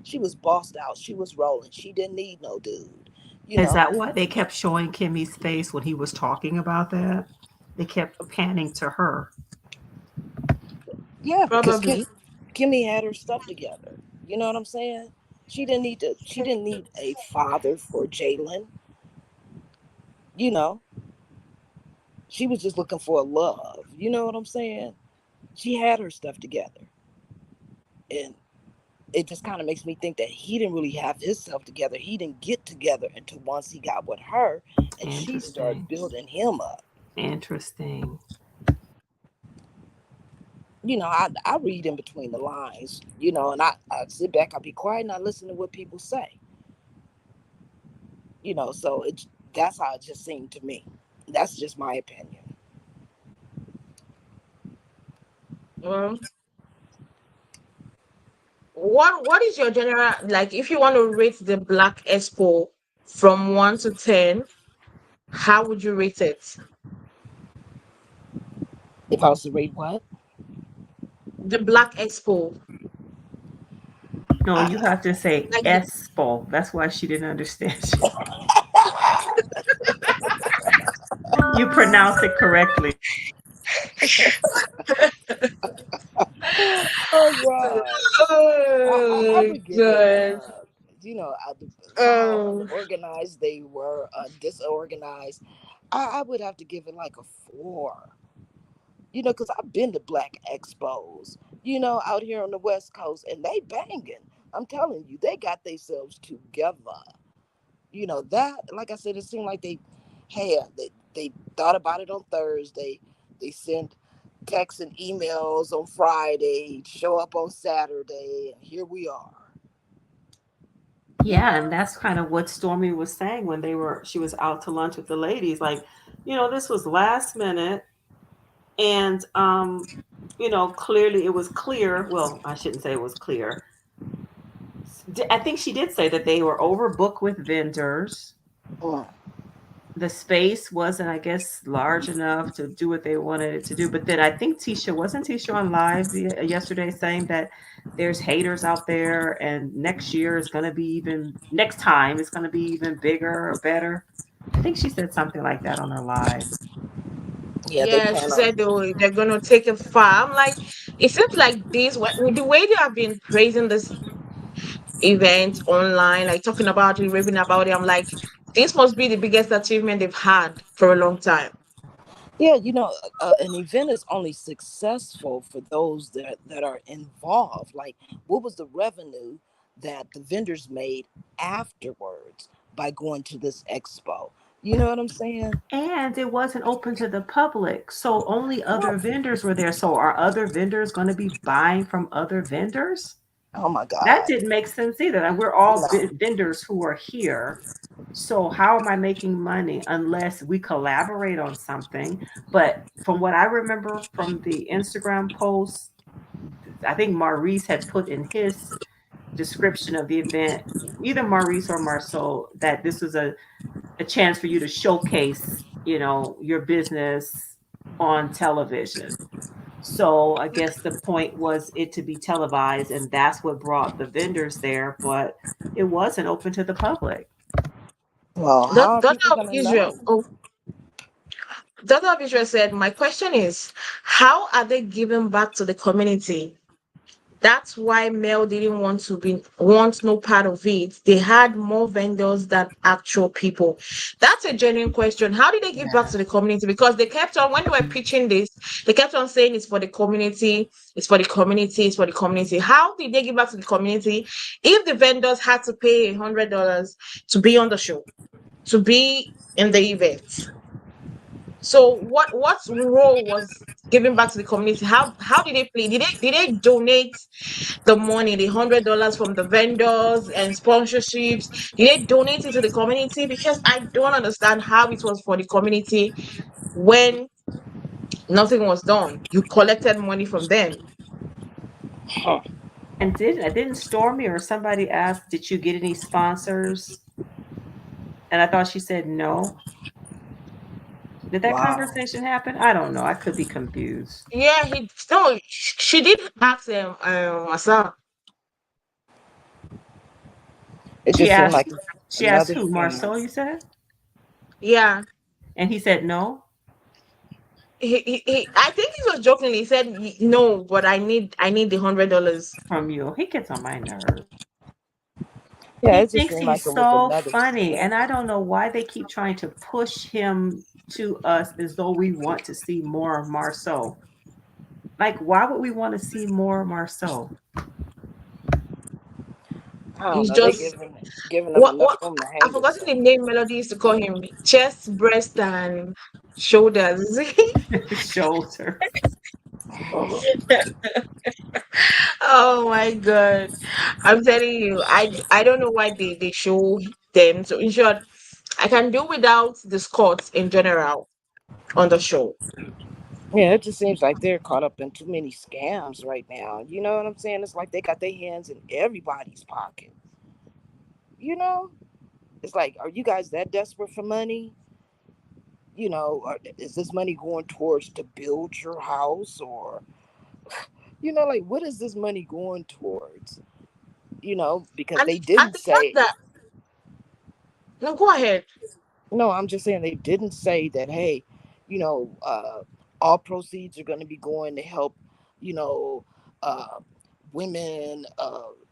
she was bossed out. She was rolling. She didn't need no dude, you Is know? that why they kept showing Kimmy's face when he was talking about that? They kept panning to her. Yeah, because Probably. Kimmi had her stuff together. You know what I'm saying? She didn't need a father for Jalen, you know? She was just looking for a love. You know what I'm saying? She had her stuff together. And it just kind of makes me think that he didn't really have himself together. He didn't get together until once he got with her and she started Interesting. building him up. Interesting. I read in between the lines, and I sit back, I be quiet and I listen to what people say, so that's how it just seemed to me. That's just my opinion. Well, what is your general, like, if you want to rate the Black Expo from 1 to 10? How would you rate it? If I was to rate what? The Black Expo. No, I, you have to say Like the, Expo. That's why she didn't understand. You pronounce it correctly. oh God, I oh would give it good. somehow Oh unorganized they were, disorganized. I would have to give it like a 4. Because I've been to Black Expos, out here on the West Coast, and they banging. I'm telling you, they got themselves together. That, like I said, it seemed like they thought about it on Thursday. They sent texts and emails on Friday, show up on Saturday, and here we are. Yeah, and that's kind of what Stormy was saying when she was out to lunch with the ladies. Like, this was last minute, and clearly it was clear. Well, I shouldn't say it was clear. I think she did say that they were overbooked with vendors. Mm. The space wasn't, I guess, large enough to do what they wanted it to do. But then I think Tisha on live yesterday saying that there's haters out there, and next year is going to be even next time it's going to be even bigger or better. I think she said something like that on her live. Yeah, they yeah, she plan on. said they're gonna take it far. I'm like, it seems like this with the way they have been praising this event online, like talking about it, raving about it. I'm like, this must be the biggest achievement they've had for a long time. Yeah, an event is only successful for those that are involved. Like, what was the revenue that the vendors made afterwards by going to this expo? You know what I'm saying? And it wasn't open to the public, so only other No. vendors were there. So are other vendors going to be buying from other vendors? Oh my That God. didn't make sense either. And we're all No. vendors who are here. So how am I making money unless we collaborate on something? But from what I remember from the Instagram post, I think Maurice had put in his description of the event, either Maurice or Marsau, that this was a chance for you to showcase, your business on television. So I guess the point was it to be televised, and that's what brought the vendors there, but it wasn't open to the public. Well, That how are daughter people of gonna Israel. know? Oh, daughter of Israel said, my question is, how are they giving back to the community? That's why Mel didn't want no part of it. They had more vendors than actual people. That's a genuine question. How did they give back to the Yes. community? Because they kept on when they were pitching this, they kept on saying it's for the community, it's for the community, it's for the community. How did they give back to the community if the vendors had to pay $100 to be on the show, to be in the event? So what role was giving back to the community? How did they play? Did they donate the money, the $100 from the vendors and sponsorships? Did they donate it to the community? Because I don't understand how it was for the community when nothing was done. You collected money from them. Huh. And didn't Stormy or somebody ask, did you get any sponsors? And I thought she said no. Did that Wow. conversation happen? I don't know. I could be confused. Yeah, he no, she did ask them, Marsau. It She just seemed asked like she asked another who? thing. Marceau, you said? Yeah. And he said no I think he was jokingly. He said no, but I need the $100. from you. He gets on my nerves. Yeah, He it just thinks seemed he's like it was so another funny, scam. and I don't know why they keep trying to push him to us as though we want to see more of Marceau. Like, why would we want to see more of Marceau? I don't He's know. They just giving them what enough room to I've hang forgotten the themselves. name Melody used to call him. Chest, breast, and shoulders. Shoulder. Oh my god. I'm telling you, I don't know why they show them. So in short, I can do without the Scots in general on the show. Yeah, it just seems like they're caught up in too many scams right now. You know what I'm saying? It's like they got their hands in everybody's pocket. You know? It's like, are you guys that desperate for money? is this money going towards to build your house, or like what is this money going towards? Because and they and didn't the fact say. that no, go ahead. No, I'm just saying they didn't say that. Hey, you know, all proceeds are going to be going to help, you know, uh, women,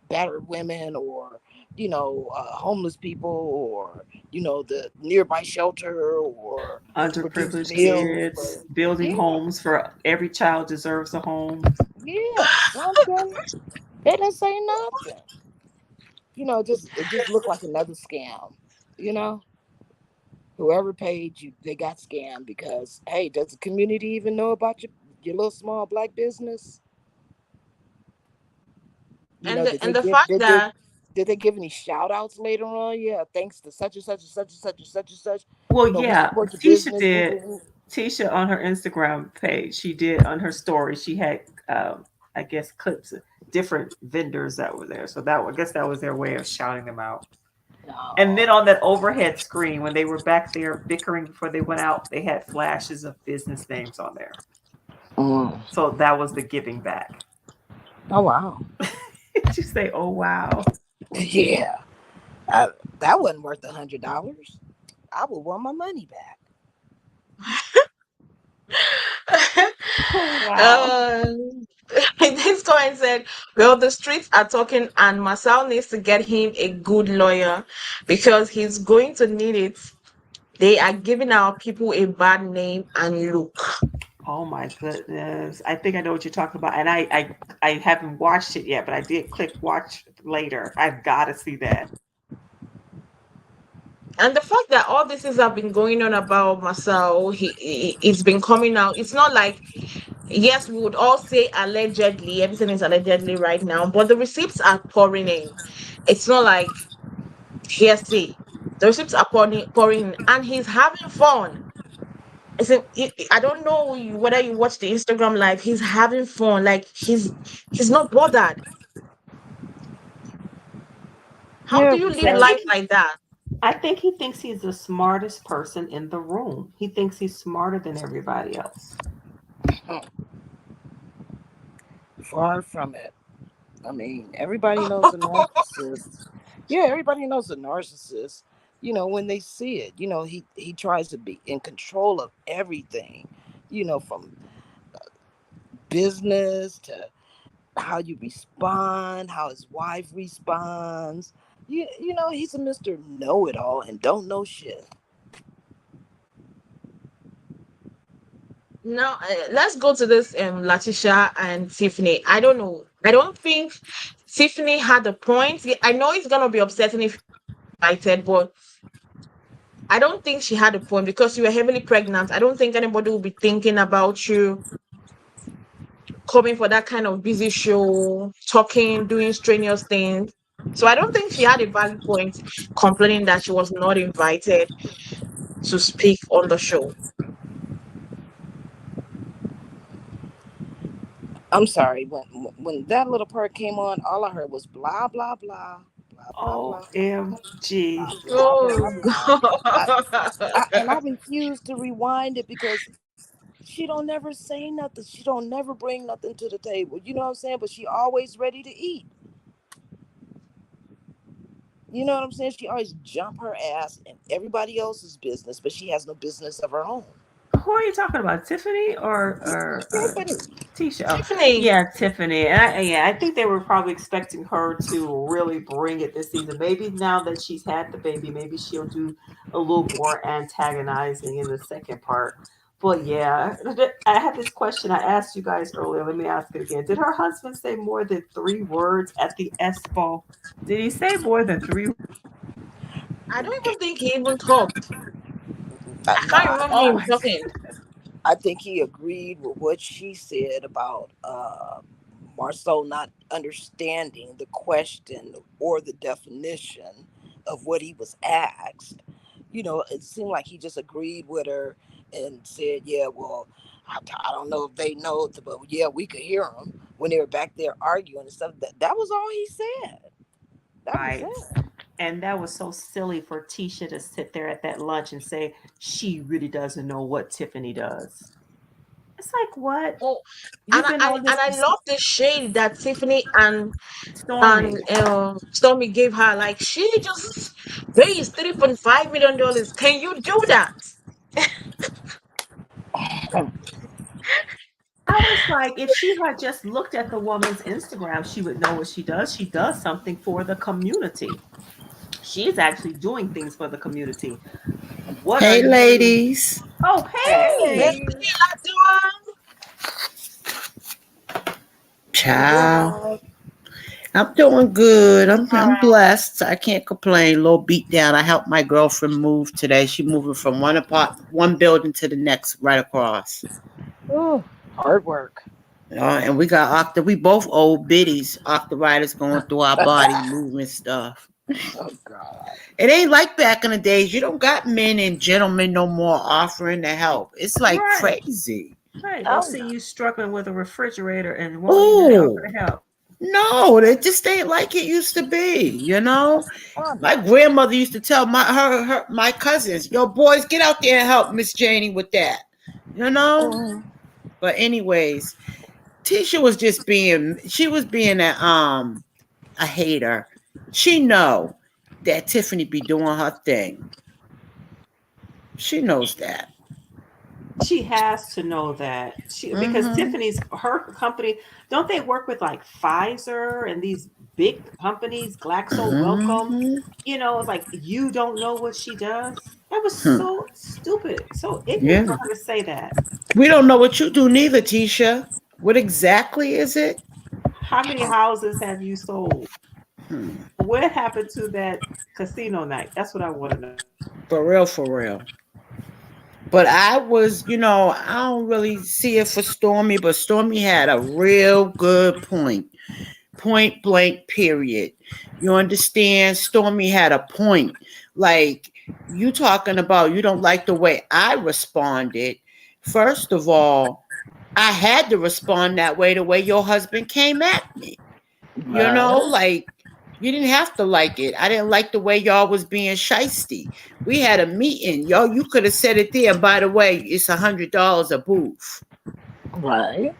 battered women, or homeless people, or the nearby shelter, or produce Underprivileged meals kids, for. building Yeah, homes for every child deserves a home. yeah, something. They didn't say nothing. Just it just looked like another scam. You know. Whoever paid you, they got scammed because hey, does the community even know about your little small black business? Did they And the give fact that did they give any shout outs later on? Yeah, thanks to such and such and such and such and such and such. Well, We yeah, support your Tisha business. Woo, did. woo, woo. Tisha on her Instagram page, she did on her story. She had, I guess, clips of different vendors that were there. So I guess that was their way of shouting them out. And then No. on that overhead screen, when they were back there bickering before they went out, they had flashes of business names on there. Mm. So that was the giving back. Oh wow. Did you say, "Oh wow"? Yeah. I, that wasn't worth $100. I would want my money back. Oh wow. um this comment said, well, the streets are talking and Marsau needs to get him a good lawyer because he's going to need it. They are giving our people a bad name and look. Oh my goodness. I think I know what you're talking about. And I haven't watched it yet, but I did click watch later. I've got to see that. And the fact that all this has been going on about Marsau, it's been coming out. It's not like, yes, we would all say allegedly, everything is allegedly right now, but the receipts are pouring in. It's not like hearsay. The receipts are pouring in, and he's having fun. I don't know whether you watch the Instagram live. He's having fun. Like he's not bothered. How Yeah, do you live I because life think like that? I think he thinks he's the smartest person in the room. He thinks he's smarter than everybody else. far from it. I mean, everybody knows a narcissist. Yeah, everybody knows a narcissist. When they see it, he tries to be in control of everything. From business to how you respond, how his wife responds. He's a Mr. Know It All and don't know shit. Now, let's go to this Latisha and Tiffany. I don't know. I don't think Tiffany had a point. Yeah, I know it's gonna be upsetting if you're invited, but I don't think she had a point because you were heavily pregnant. I don't think anybody will be thinking about you coming for that kind of busy show, talking, doing strenuous things. So I don't think she had a valid point complaining that she was not invited to speak on the show. I'm sorry. When that little part came on, all I heard was blah blah blah blah blah blah OMG. blah blah Oh blah blah. I, God. and I refuse to rewind it because she don't never say nothing. She don't never bring nothing to the table. You know what I'm saying? But she always ready to eat. You know what I'm saying? She always jump her ass in everybody else's business, but she has no business of her own. Who are you talking about? Tiffany or Tiffany. Tisha? Oh, Tiffany, yeah, Tiffany. And I think they were probably expecting her to really bring it this season. Maybe now that she's had the baby, maybe she'll do a little more antagonizing in the second part. But yeah, I had this question I asked you guys earlier. Let me ask it again. Did her husband say more than 3 words at the expo? Did he say more than three? I don't even think he even talked. I can't Nah, remember Oh him my talking. I think he agreed with what she said about Marceau not understanding the question or the definition of what he was asked. It seemed like he just agreed with her and said, "Yeah, well, I don't know if they know, but yeah, we could hear them when they were back there arguing and stuff." That was all he said. That was right. it. And that was so silly for Tisha to sit there at that lunch and say she really doesn't know what Tiffany does. It's like, what? Oh, You've been on and this I love the shade that Tiffany and Stormy. Stormi gave her. Like, she just raised $3.5 million. Can you do that? I was like, if she had just looked at the woman's Instagram, she would know what she does. She does something for the community. She's actually doing things for the community. What are Hey, you? ladies. Oh, Hey, hey. Hey, Ciao. what? I'm doing good. I'm Ladoa. blessed. I can't complain. Little beat down. I helped my girlfriend move today. She moving from one building to the next, right across. Oh, hard work. And we got we both old biddies, arthritis going through our body, moving stuff. Oh God. It ain't like back in the days. You don't got men and gentlemen no more offering to help. It's like Right. crazy. Right. They'll Oh see no. you struggling with a refrigerator and won't even Oh, offer to help. no, it just ain't like it used to be, you know? Oh My no. grandmother used to tell my cousins, "Yo, boys, get out there and help Miss Janie with that," you know. Mm, But anyways, Tisha was just she was being a hater. She know that Tiffany be doing her thing. She knows that. She has to know that because Mm-hmm. Tiffany's her company. Don't they work with like Pfizer and these big companies, Glaxo Welcome? Mm-hmm. You know, it's like you don't know what she does. That was Hmm. so stupid, so ignorant Yeah. for her to say that. We don't know what you do neither, Tisha. What exactly is it? How many houses have you sold? Hmm. What happened to that casino night? That's what I want to know. For real, for real. But I was, I don't really see it for Stormi, but Stormi had a real good point. Point blank, period. You understand? Stormi had a point. Like, you talking about you don't like the way I responded. First of all, I had to respond that way, the way your husband came at me. right. Like, you didn't have to like it. I didn't like the way y'all was being shisty. We had a meeting. Y'all, you could have said it there. By the way, it's $100 a booth. Right.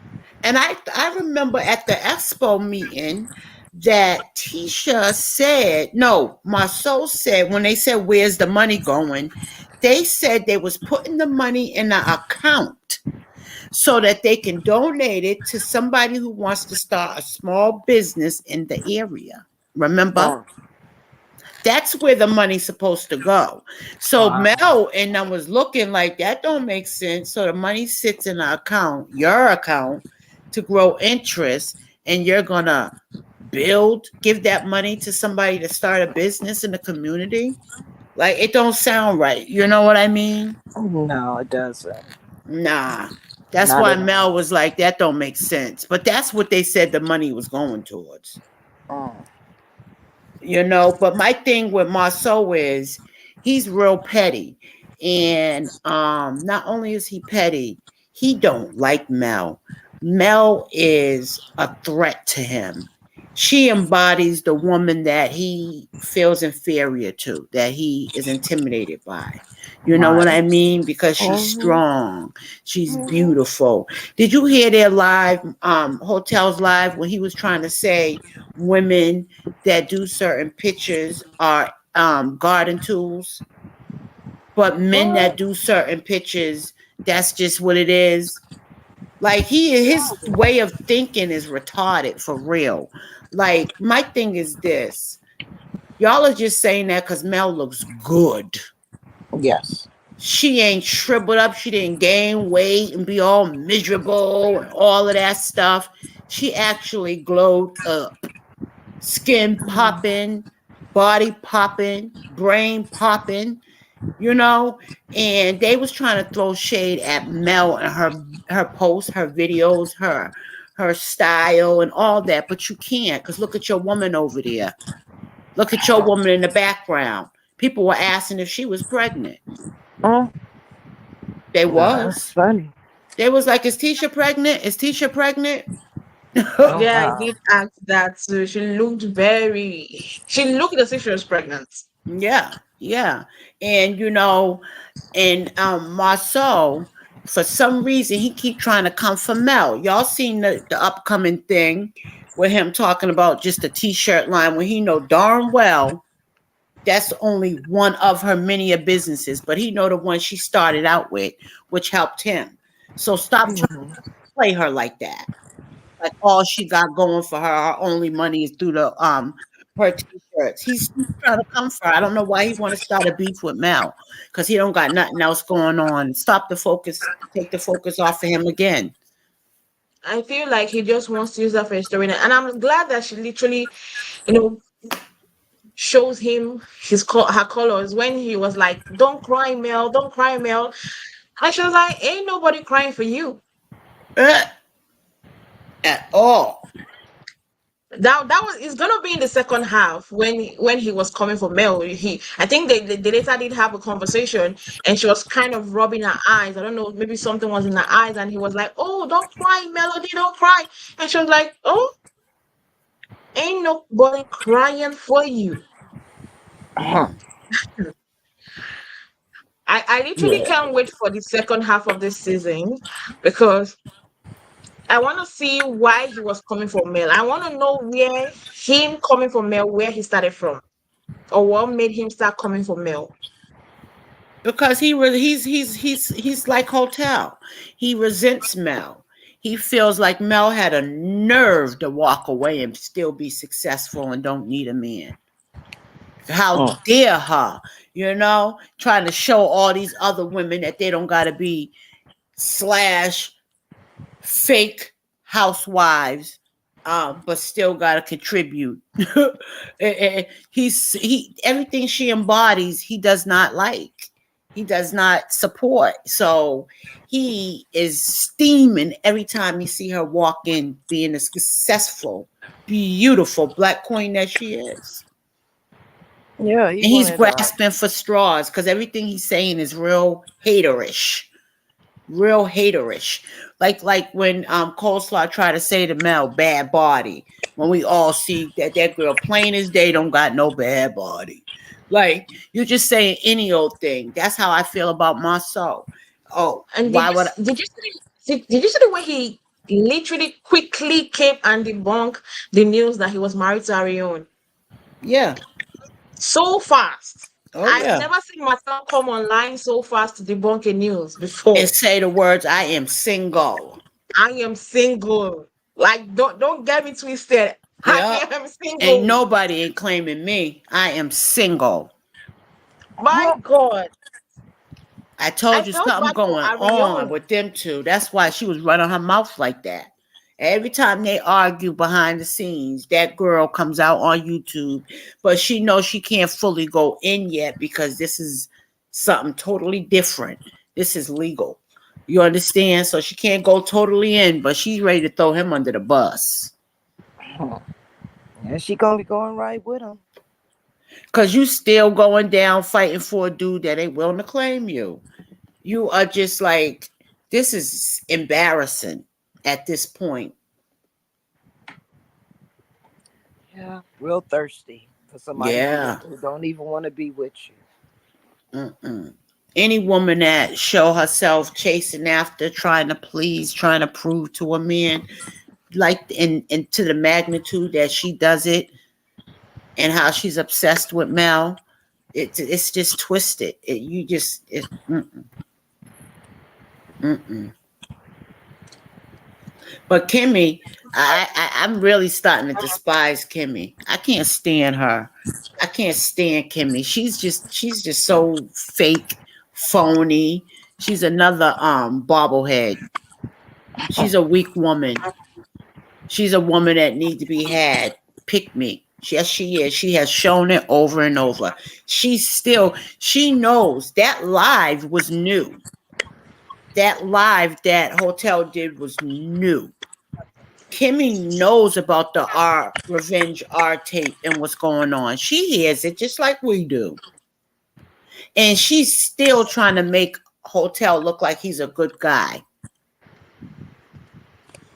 And I remember at the expo meeting that Tisha said, no, Marsau said, when they said, where's the money going? They said they was putting the money in an account so that they can donate it to somebody who wants to start a small business in the area. Remember? Mm, That's where the money's supposed to go. So wow. Mel and I was looking like that don't make sense. So the money sits in an account, your account, to grow interest, and you're gonna give that money to somebody to start a business in the community. Like, it don't sound right. You know what I mean? No, it doesn't. Nah. That's Not why at Mel all. was like, that don't make sense. But that's what they said the money was going towards. Mm, But my thing with Marsau is he's real petty. And not only is he petty, he don't like Mel. Mel is a threat to him. She embodies the woman that he feels inferior to, that he is intimidated by. You know what right. I mean? Because she's Mm-hmm. strong. She's Mm-hmm. beautiful. Did you hear their live, Hotels Live, when he was trying to say women that do certain pictures are garden tools, but men What? that do certain pictures, that's just what it is. Like, his way of thinking is retarded for real. Like, my thing is this: y'all are just saying that because Mel looks good. Yes. She ain't shriveled up. She didn't gain weight and be all miserable and all of that stuff. She actually glowed up. Skin popping, body popping, brain popping, and they was trying to throw shade at Mel and her posts, her videos, her style and all that, but you can't, because look at your woman over there. Look at your woman in the background. People were asking if she was pregnant. Mm, They no, that's was. funny. They was like, is Tisha pregnant? Is Tisha pregnant? Oh Yeah, I wow. did ask that too. She looked as if she was pregnant. Yeah, yeah. And and Marsau, for some reason he keep trying to come for Mel. Y'all seen the upcoming thing with him talking about just a t-shirt line when he know darn well that's only one of her many businesses, but he know the one she started out with, which helped him. So stop trying Mhm. to play her like that. Like all she got going for her, her only money is through the her t-shirts. He's trying to come for her. I don't know why he want to start a beef with Mel because he don't got nothing else going on. Stop the focus, take the focus off of him again. I feel like he just wants to use that for a story. And I'm glad that she literally, you know, shows him her colors when he was like, "Don't cry, Mel. Don't cry, Mel." And she was like, "Ain't nobody crying for you." Uh, at all. That was it's gonna be in the second half when he was coming for Mel. I think they later did have a conversation, and she was kind of rubbing her eyes. I don't know, maybe something was in her eyes, and he was like, "Oh, don't cry, Melody, don't cry." And she was like, "Oh, ain't nobody crying for you." I literally Yeah. can't wait for the second half of this season because I want to see why he was coming for Mel. I want to know where him coming for Mel, where he started from, or what made him start coming for Mel. Because he's like Hotel. He resents Mel. He feels like Mel had a nerve to walk away and still be successful and don't need a man. How Mm. dare her, trying to show all these other women that they don't gotta be slash fake housewives, but still gotta contribute. He everything she embodies, he does not like. He does not support. So he is steaming every time you see her walk in, being a successful, beautiful black queen that she is. Yeah, he And he's wanted grasping for straws because everything he's saying is real haterish. Like when Coleslaw tried to say to Mel, bad body. When we all see that girl plain as day don't got no bad body. Like you're just saying any old thing. That's how I feel about Marsau. Oh, And why would I? did you see the way he literally quickly came and debunked the news that he was married to Arionne Yeah. so fast? Oh I've yeah. never seen myself come online so fast to debunk a news And before. say the words, I am single. I am single. Like don't get me twisted. Yeah. I am Ain't single. nobody ain't claiming me. I am single. My God. I I told you felt something bad for going on Arionne. with them two. That's why she was running her mouth like that. Every time they argue behind the scenes, that girl comes out on YouTube, but she knows she can't fully go in yet because this is something totally different. This is legal. You understand? So she can't go totally in, but she's ready to throw him under the bus. and she gonna be going right with him. Cause you still going down fighting for a dude that ain't willing to claim you. You are just like, this is embarrassing at this point. Yeah, real thirsty for somebody Yeah. who don't even want to be with you. Mm-mm. Any woman that show herself chasing after, trying to please, trying to prove to a man, like in to the magnitude that she does it, and how she's obsessed with Mel, it's just twisted. Mm-mm, mm-mm. But Kimmi, I'm really starting to despise Kimmi. I can't stand her. I can't stand Kimmi. She's just so fake, phony. She's another bobblehead. She's a weak woman. She's a woman that needs to be had. Pick me. Yes, she is. She has shown it over and over. She knows that live was new. That live that Hotel did was new. Kimmi knows about the R Revenge R tape and what's going on. She hears it just like we do. And she's still trying to make Hotel look like he's a good guy.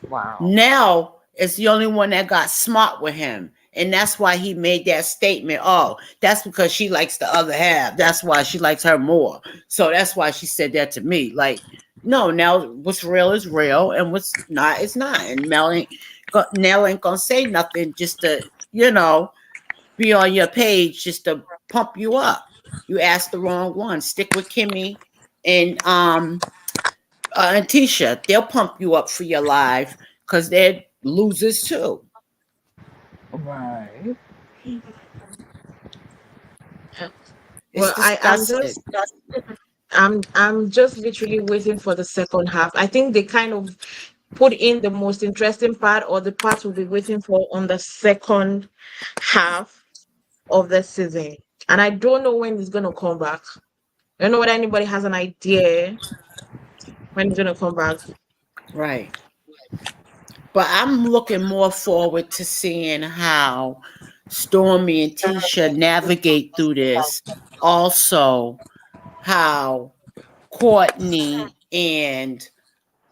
Wow. Now is the only one that got smart with him. And that's why he made that statement. Oh, that's because she likes the other half. That's why she likes her more. So that's why she said that to me. Like, no, now what's real is real and what's not is not. And Nell ain't gonna say nothing just to, be on your page just to pump you up. You asked the wrong one. Stick with Kimmi and Tisha. They'll pump you up for your life because they're losers too. Right. It's Well, disgusting. I'm just literally waiting for the second half. I think they kind of put in the most interesting part, or the part we'll be waiting for on the second half of the season. And I don't know when it's gonna come back. I don't know whether anybody has an idea when it's gonna come back. Right. But I'm looking more forward to seeing how Stormi and Tisha navigate through this. Also, how Courtney and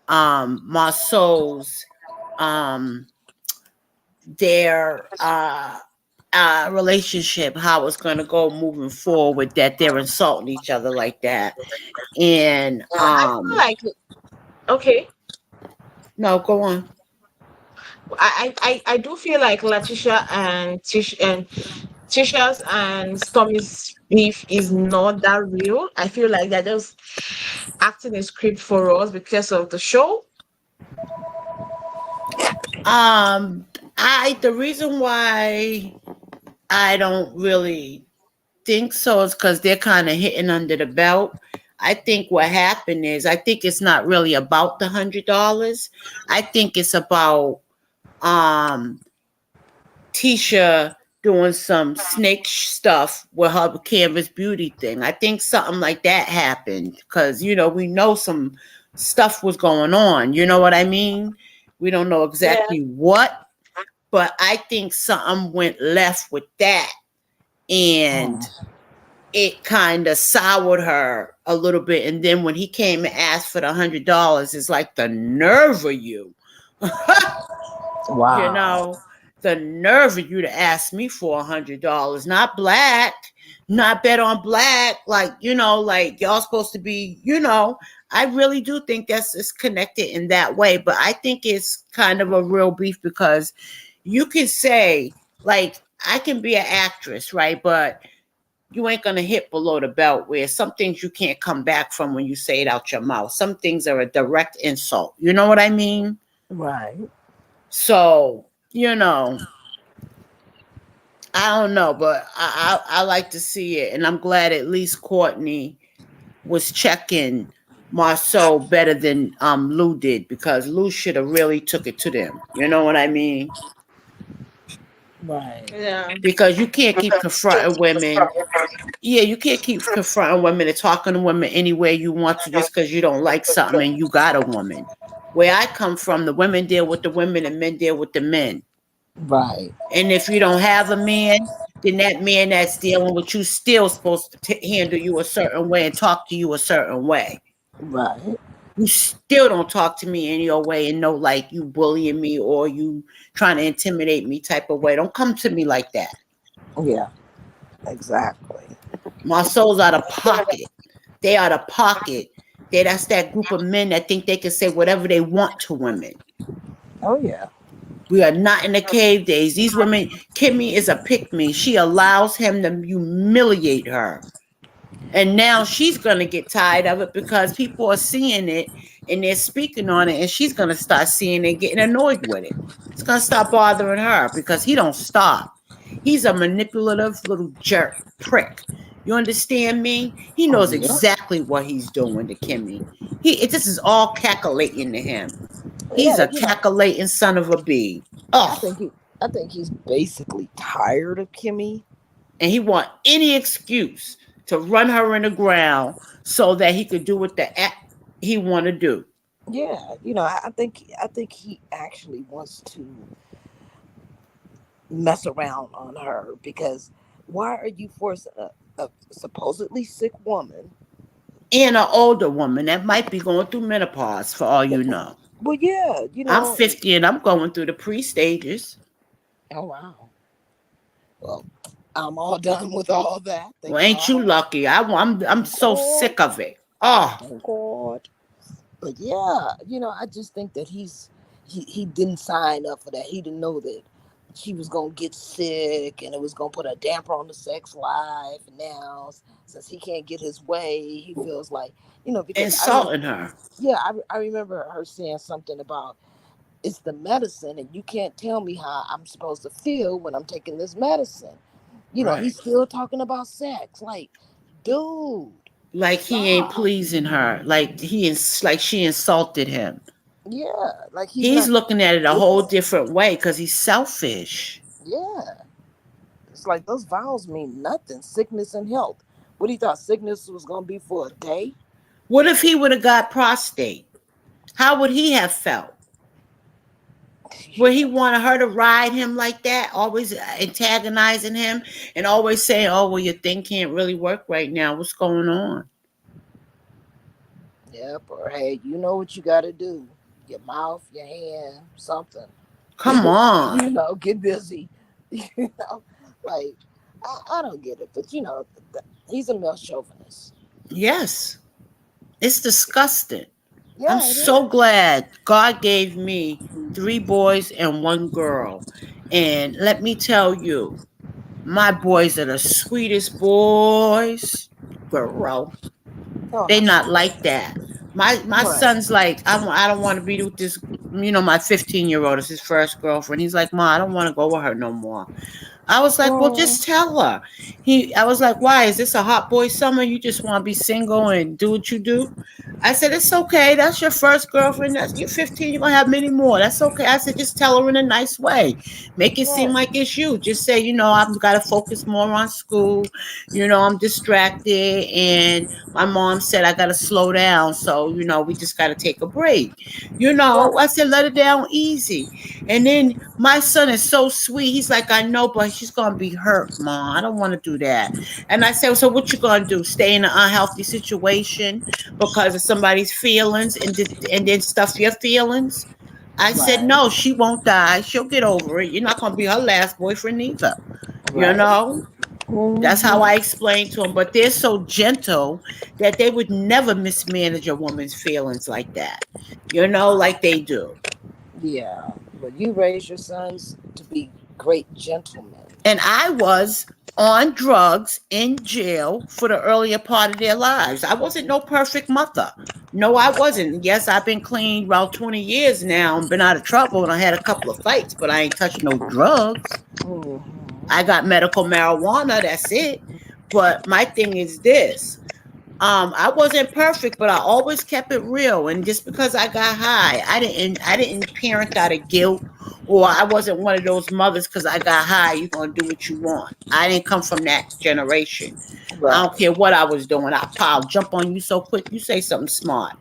Marsau's um their relationship, how it's gonna go moving forward, that they're insulting each other like that. And I feel like okay. no, go on. I do feel like Latisha and Tisha's and Stormy's beef is not that real. I feel like they're just acting a script for us because of the show. The reason why I don't really think so is because they're kind of hitting under the belt. I think what happened is, I think it's not really about the $100. I think it's about um Tisha doing some snake stuff with her canvas beauty thing. I think something like that happened because we know some stuff was going on. You know what I mean? We don't know Yeah. exactly what, but I think something went left with that, and Hmm. it kind of soured her a little bit. And then when he came and asked for the $100, it's like, the nerve of you. you Wow. know, the nerve of you to ask me for $100, not Black, not bet on Black. Like, like y'all supposed to be, I really do think that's it's connected in that way. But I think it's kind of a real beef because you can say, like, I can be an actress, right? But you ain't gonna hit below the belt, where some things you can't come back from when you say it out your mouth. Some things are a direct insult. You know what I mean? Right. So, I don't know, but I like to see it, and I'm glad at least Courtney was checking Marsau better than Lou did, because Lou should have really took it to them. You know what I mean? Right. Yeah. Because you can't keep confronting women. Yeah, you can't keep confronting women and talking to women any way you want to just because you don't like something and you got a woman. Where I come from, the women deal with the women and men deal with the men. Right. And if you don't have a man, then that man that's dealing with you still supposed to handle you a certain way and talk to you a certain way. Right. You still don't talk to me in your way and know like you bullying me or you trying to intimidate me type of way. Don't come to me like that. Yeah. Exactly. My soul's out of pocket. They out of pocket. That's that group of men that think they can say whatever they want to women. Oh yeah. We are not in the cave days. These women, Kimmi is a pick me. She allows him to humiliate her. And now she's going to get tired of it because people are seeing it and they're speaking on it, and she's going to start seeing it and getting annoyed with it. It's going to stop bothering her because he don't stop. He's a manipulative little jerk prick. You understand me? He Oh knows yeah. exactly what he's doing to Kimmi. This is all calculating to him. Yeah. He's a calculating son of a bee. I Oh, think he. I think he's basically tired of Kimmi. and he want any excuse to run her in the ground so that he could do what the act he want to do. Yeah. I think he actually wants to mess around on her because why are you forcing a supposedly sick woman? And an older woman that might be going through menopause, for all you know. Well, yeah, I'm 50 and I'm going through the pre-stages. oh wow. Well, I'm all done with all that. Well, Thank ain't you God. lucky? I'm Thank so God. sick of it. Oh, Thank God. But yeah, I just think that he didn't sign up for that. He didn't know that she was gonna get sick and it was gonna put a damper on the sex life. And now, since he can't get his way, he feels like because insulting her. I remember her saying something about it's the medicine, and you can't tell me how I'm supposed to feel when I'm taking this medicine. Right. He's still talking about sex, like, dude, Like he ain't stop. pleasing her. Like she insulted him. Yeah, like he's He's not. looking at it a whole It's, different way because he's selfish. yeah, it's like those vows mean nothing. Sickness and health. What he thought sickness was gonna be for a day? What if he would have got prostate? How would he have felt? Where he Yeah, wanted her to ride him like that, always antagonizing him and always saying, "Oh, well, your thing can't really work right now. What's going on?" yep. Or hey, you know what you got to do? Your mouth, your hand, something. Come on. Get busy. you know, like I don't get it, but he's a male chauvinist. Yes, it's disgusting. I'm Yeah, it so is. glad God gave me 3 boys and 1 girl. And let me tell you, my boys are the sweetest boys. Girl, Oh, they how not sweet. like that. My Right. son's like, I don't want to be with this. My 15-year-old is his first girlfriend. He's like, Ma, I don't want to go with her no more. I was like, well, Oh, just tell her. I was like, why? Is this a hot boy summer? You just want to be single and do what you do? I said, it's okay. That's your first girlfriend. You're 15. You're going to have many more. That's okay. I said, just tell her in a nice way. Make it seem right. like it's you. Just say, I've got to focus more on school. I'm distracted. And my mom said I got to slow down. So, we just got to take a break. I Right. said, let it down easy. And then my son is so sweet. He's like, I know, but she's gonna be hurt, Mom. I don't want to do that. And I said, so what you gonna do? Stay in an unhealthy situation because of somebody's feelings and then stuff your feelings? I said, Right. no, she won't die. She'll get over it. You're not gonna be her last boyfriend either. You Right. know? That's how I Hmm. explained to them. But they're so gentle that they would never mismanage a woman's feelings like that. Like they do. Yeah. But you raise your sons to be great gentlemen. And I was on drugs in jail for the earlier part of their lives. I wasn't no perfect mother. No, I wasn't. Yes, I've been clean about 20 years now and been out of trouble and I had a couple of fights, but I ain't touched no drugs. Hmm. I got medical marijuana, that's it. But my thing is this. I wasn't perfect, but I always kept it real. And just because I got high, I didn't parent out of guilt, or I wasn't one of those mothers because I got high, you're gonna do what you want. I didn't come from that generation. I don't Right. care what I was doing. I'll jump on you so quick. You say something smart.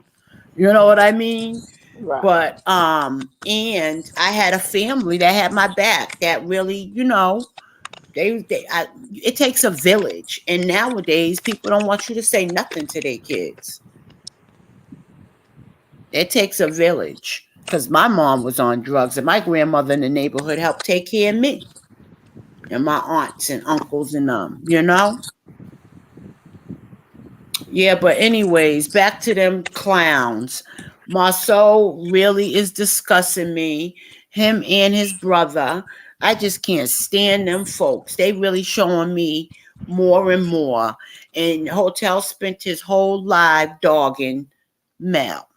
You know what I mean? Right. But and I had a family that had my back that really, it takes a village, and nowadays people don't want you to say nothing to their kids. It takes a village because my mom was on drugs, and my grandmother in the neighborhood helped take care of me and my aunts and uncles and them. Yeah, but anyways, back to them clowns. Marsau really is discussing me, him and his brother. I just can't stand them folks. They really showing me more and more. And Hotel spent his whole life dogging Mel.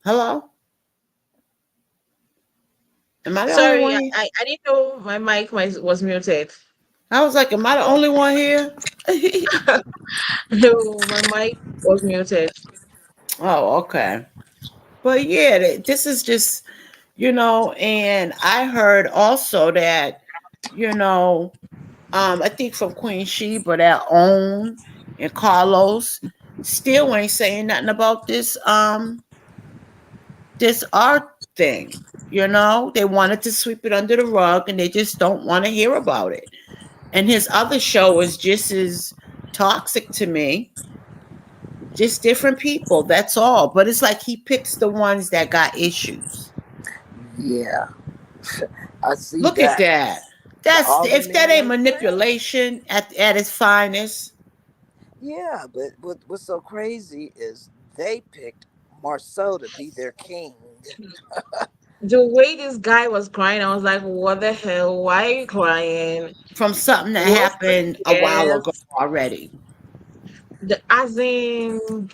Hello? Am I the only Sorry, one here? I didn't know my mic was muted. I was like, am I the only one here? No, my mic was muted. Oh, okay. But yeah, this is just, and I heard also that, you know, I think from Queen Sheba that own and Carlos still ain't saying nothing about this art thing. They wanted to sweep it under the rug and they just don't want to hear about it. And his other show is just as toxic to me. Just different people. That's all. But it's like he picks the ones that got issues. Yeah, I see Look at that. that. All the If that men ain't like that. manipulation at its finest. Yeah, but what's so crazy is they picked Marsau to be their king. The way this guy was crying, I was like, what the hell? Why are you crying? From something that What's the happened a while ago yes? already. As in,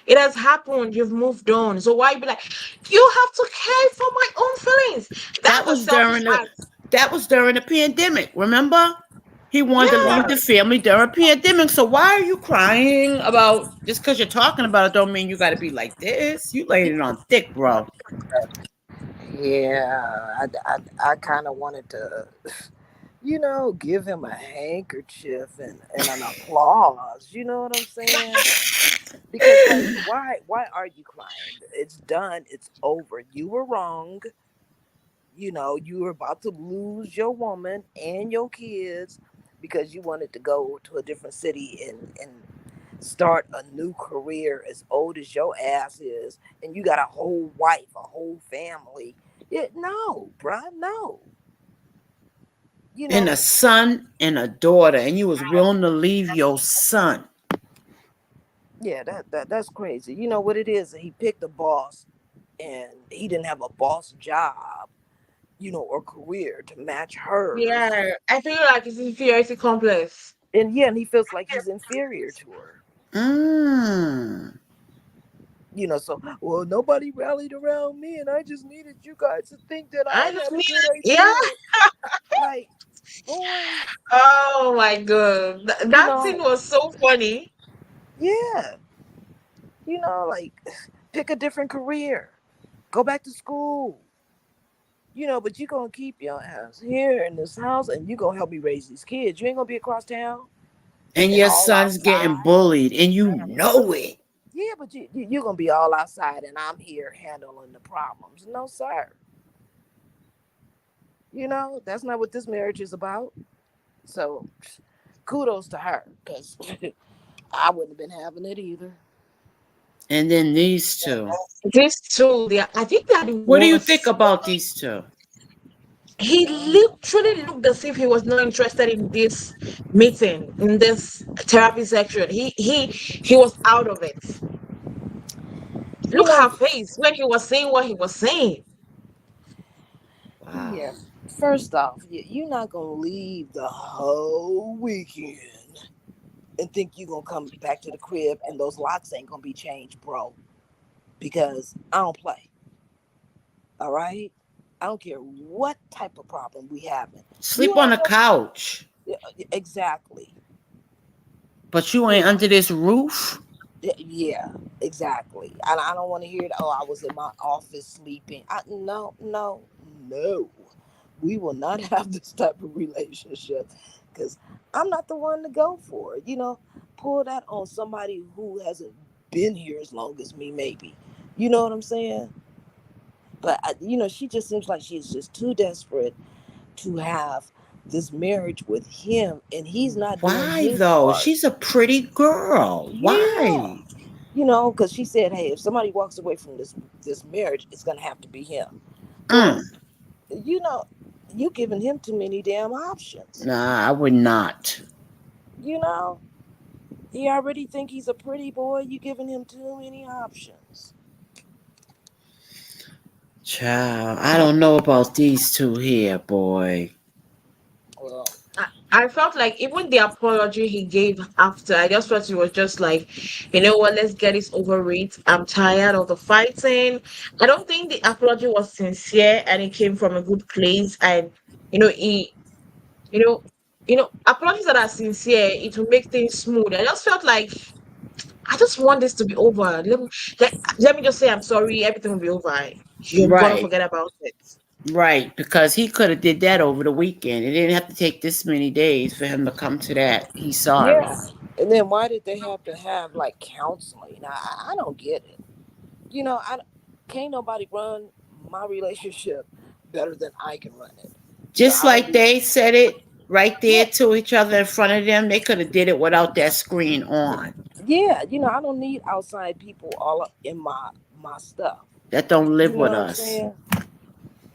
it has happened. You've moved on. So why be like, you have to care for my own feelings? That That's a was selfish during the act. that was during the pandemic, remember? He wanted to leave Yeah, the family during pandemic. So why are you crying about just because you're talking about it don't mean you gotta be like this. You laid it on thick, bro. Yeah, I kind of wanted to, give him a handkerchief and an applause. You know what I'm saying? Because like, why are you crying? It's done. It's over. You were wrong. You were about to lose your woman and your kids because you wanted to go to a different city and start a new career as old as your ass is, and you got a whole wife, a whole family. No, bruh, no. You And know, a son and a daughter, and you was willing to leave your son. yeah, that's crazy. You know what it is? He picked a boss, and he didn't have a boss job, or career to match hers. yeah. I feel like it's inferiority complex. And yeah, and he feels like he's inferior to her. Mm. So, well, nobody rallied around me, and I just needed you guys to think that I I just had a need good it. Yeah. idea. Like, boy, Oh my god, you that scene know, was so funny. yeah, like, pick a different career, go back to school, but you gonna keep your ass here in this house, and you gonna help me raise these kids. You ain't gonna be across town And and your all son's getting outside. bullied, and you know it. Yeah, but you gonna be all outside, and I'm here handling the problems. No, sir. That's not what this marriage is about. So, kudos to her, because I wouldn't have been having it either. And then these two. These two, I think they are the What do you think worst. about these two? He literally looked as if he was not interested in this meeting, in this therapy section. He was out of it. You Look know, her face when he was saying what he was saying. yeah. Wow. First off, you're not gonna leave the whole weekend and think you're gonna come back to the crib and those locks ain't gonna be changed, bro. Because I don't play. All right. I don't care what type of problem we having. You Sleep on have the your couch, exactly. but you You ain't know. under this roof. Yeah, exactly. And I don't want to hear it. Oh, I was in my office sleeping. No, no, no. We will not have this type of relationship because I'm not the one to go for it. Pull that on somebody who hasn't been here as long as me, maybe. You know what I'm saying? But, she just seems like she's just too desperate to have this marriage with him, and he's not doing Why his though? part. She's a pretty girl. Yeah. Why? Because she said, hey, if somebody walks away from this marriage, it's gonna have to be him. Well, Mm. you know, you giving him too many damn options. Nah, I would not. You know, he already think he's a pretty boy. You giving him too many options. Child, I don't know about these two here, boy. Well, I felt like even the apology he gave after, I just felt it was just like, you know what, let's get this over with. I'm tired of the fighting. I don't think the apology was sincere and it came from a good place. And you know, he, you know, apologies that are sincere, it will make things smooth. I just felt like I just want this to be over. Let me just say I'm sorry. Everything will be over. You're gonna Right, forget about it. right. Because he could have did that over the weekend. It didn't have to take this many days for him to come to that. He's sorry. yeah. And then why did they have to have like counseling? I don't get it. I can't nobody run my relationship better than I can run it. Just I don't like need. they said it right Yeah, there to each other in front of them, they could have did it without that screen on. Yeah, I don't need outside people all up in my stuff. That don't You live know with what I'm us. saying?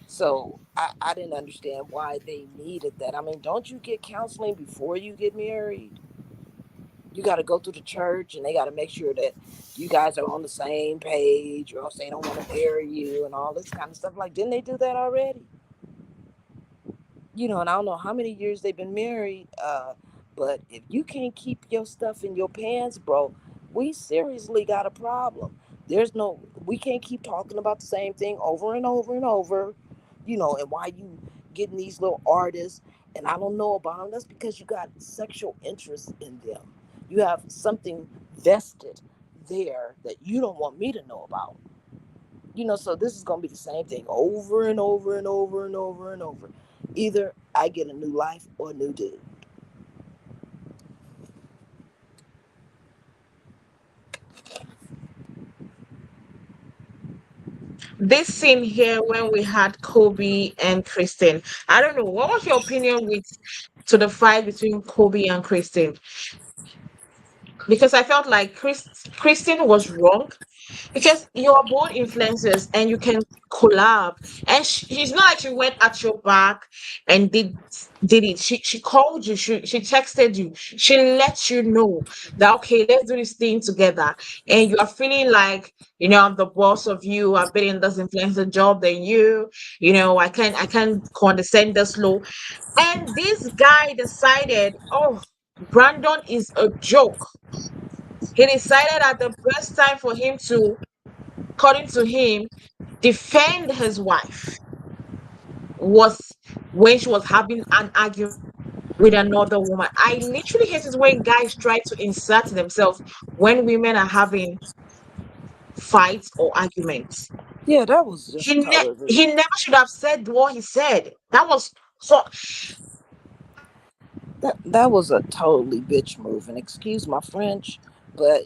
So I didn't understand why they needed that. I mean, don't you get counseling before you get married? You got to go through the church, and they got to make sure that you guys are on the same page, or else they don't want to marry you and all this kind of stuff. Like, didn't they do that already? And I don't know how many years they've been married. But if you can't keep your stuff in your pants, bro, we seriously got a problem. We can't keep talking about the same thing over and over and over. And why you getting these little artists, and I don't know about them. That's because you got sexual interest in them. You have something vested there that you don't want me to know about. So this is gonna be the same thing over and over and over and over and over. Either I get a new life or a new dude. This scene here when we had Kolby and Kristen. I don't know. What was your opinion with to the fight between Kolby and Kristen? Because I felt like Kristen was wrong because you're both influencers and you can collab. And she's not like she went at your back and did it. She called you. She texted you. She let you know that okay, let's do this thing together. And you are feeling like I'm the boss of you. I've been in this influencer job than you. I can condescend this low. And this guy decided, oh, Brandon is a joke. He decided that the best time for him to, according to him, defend his wife was when she was having an argument with another woman. I literally hate it when guys try to insert themselves when women are having fights or arguments. Yeah, that was He just totally. he never should have said what he said. That was so. That was a totally bitch move, and excuse my French, but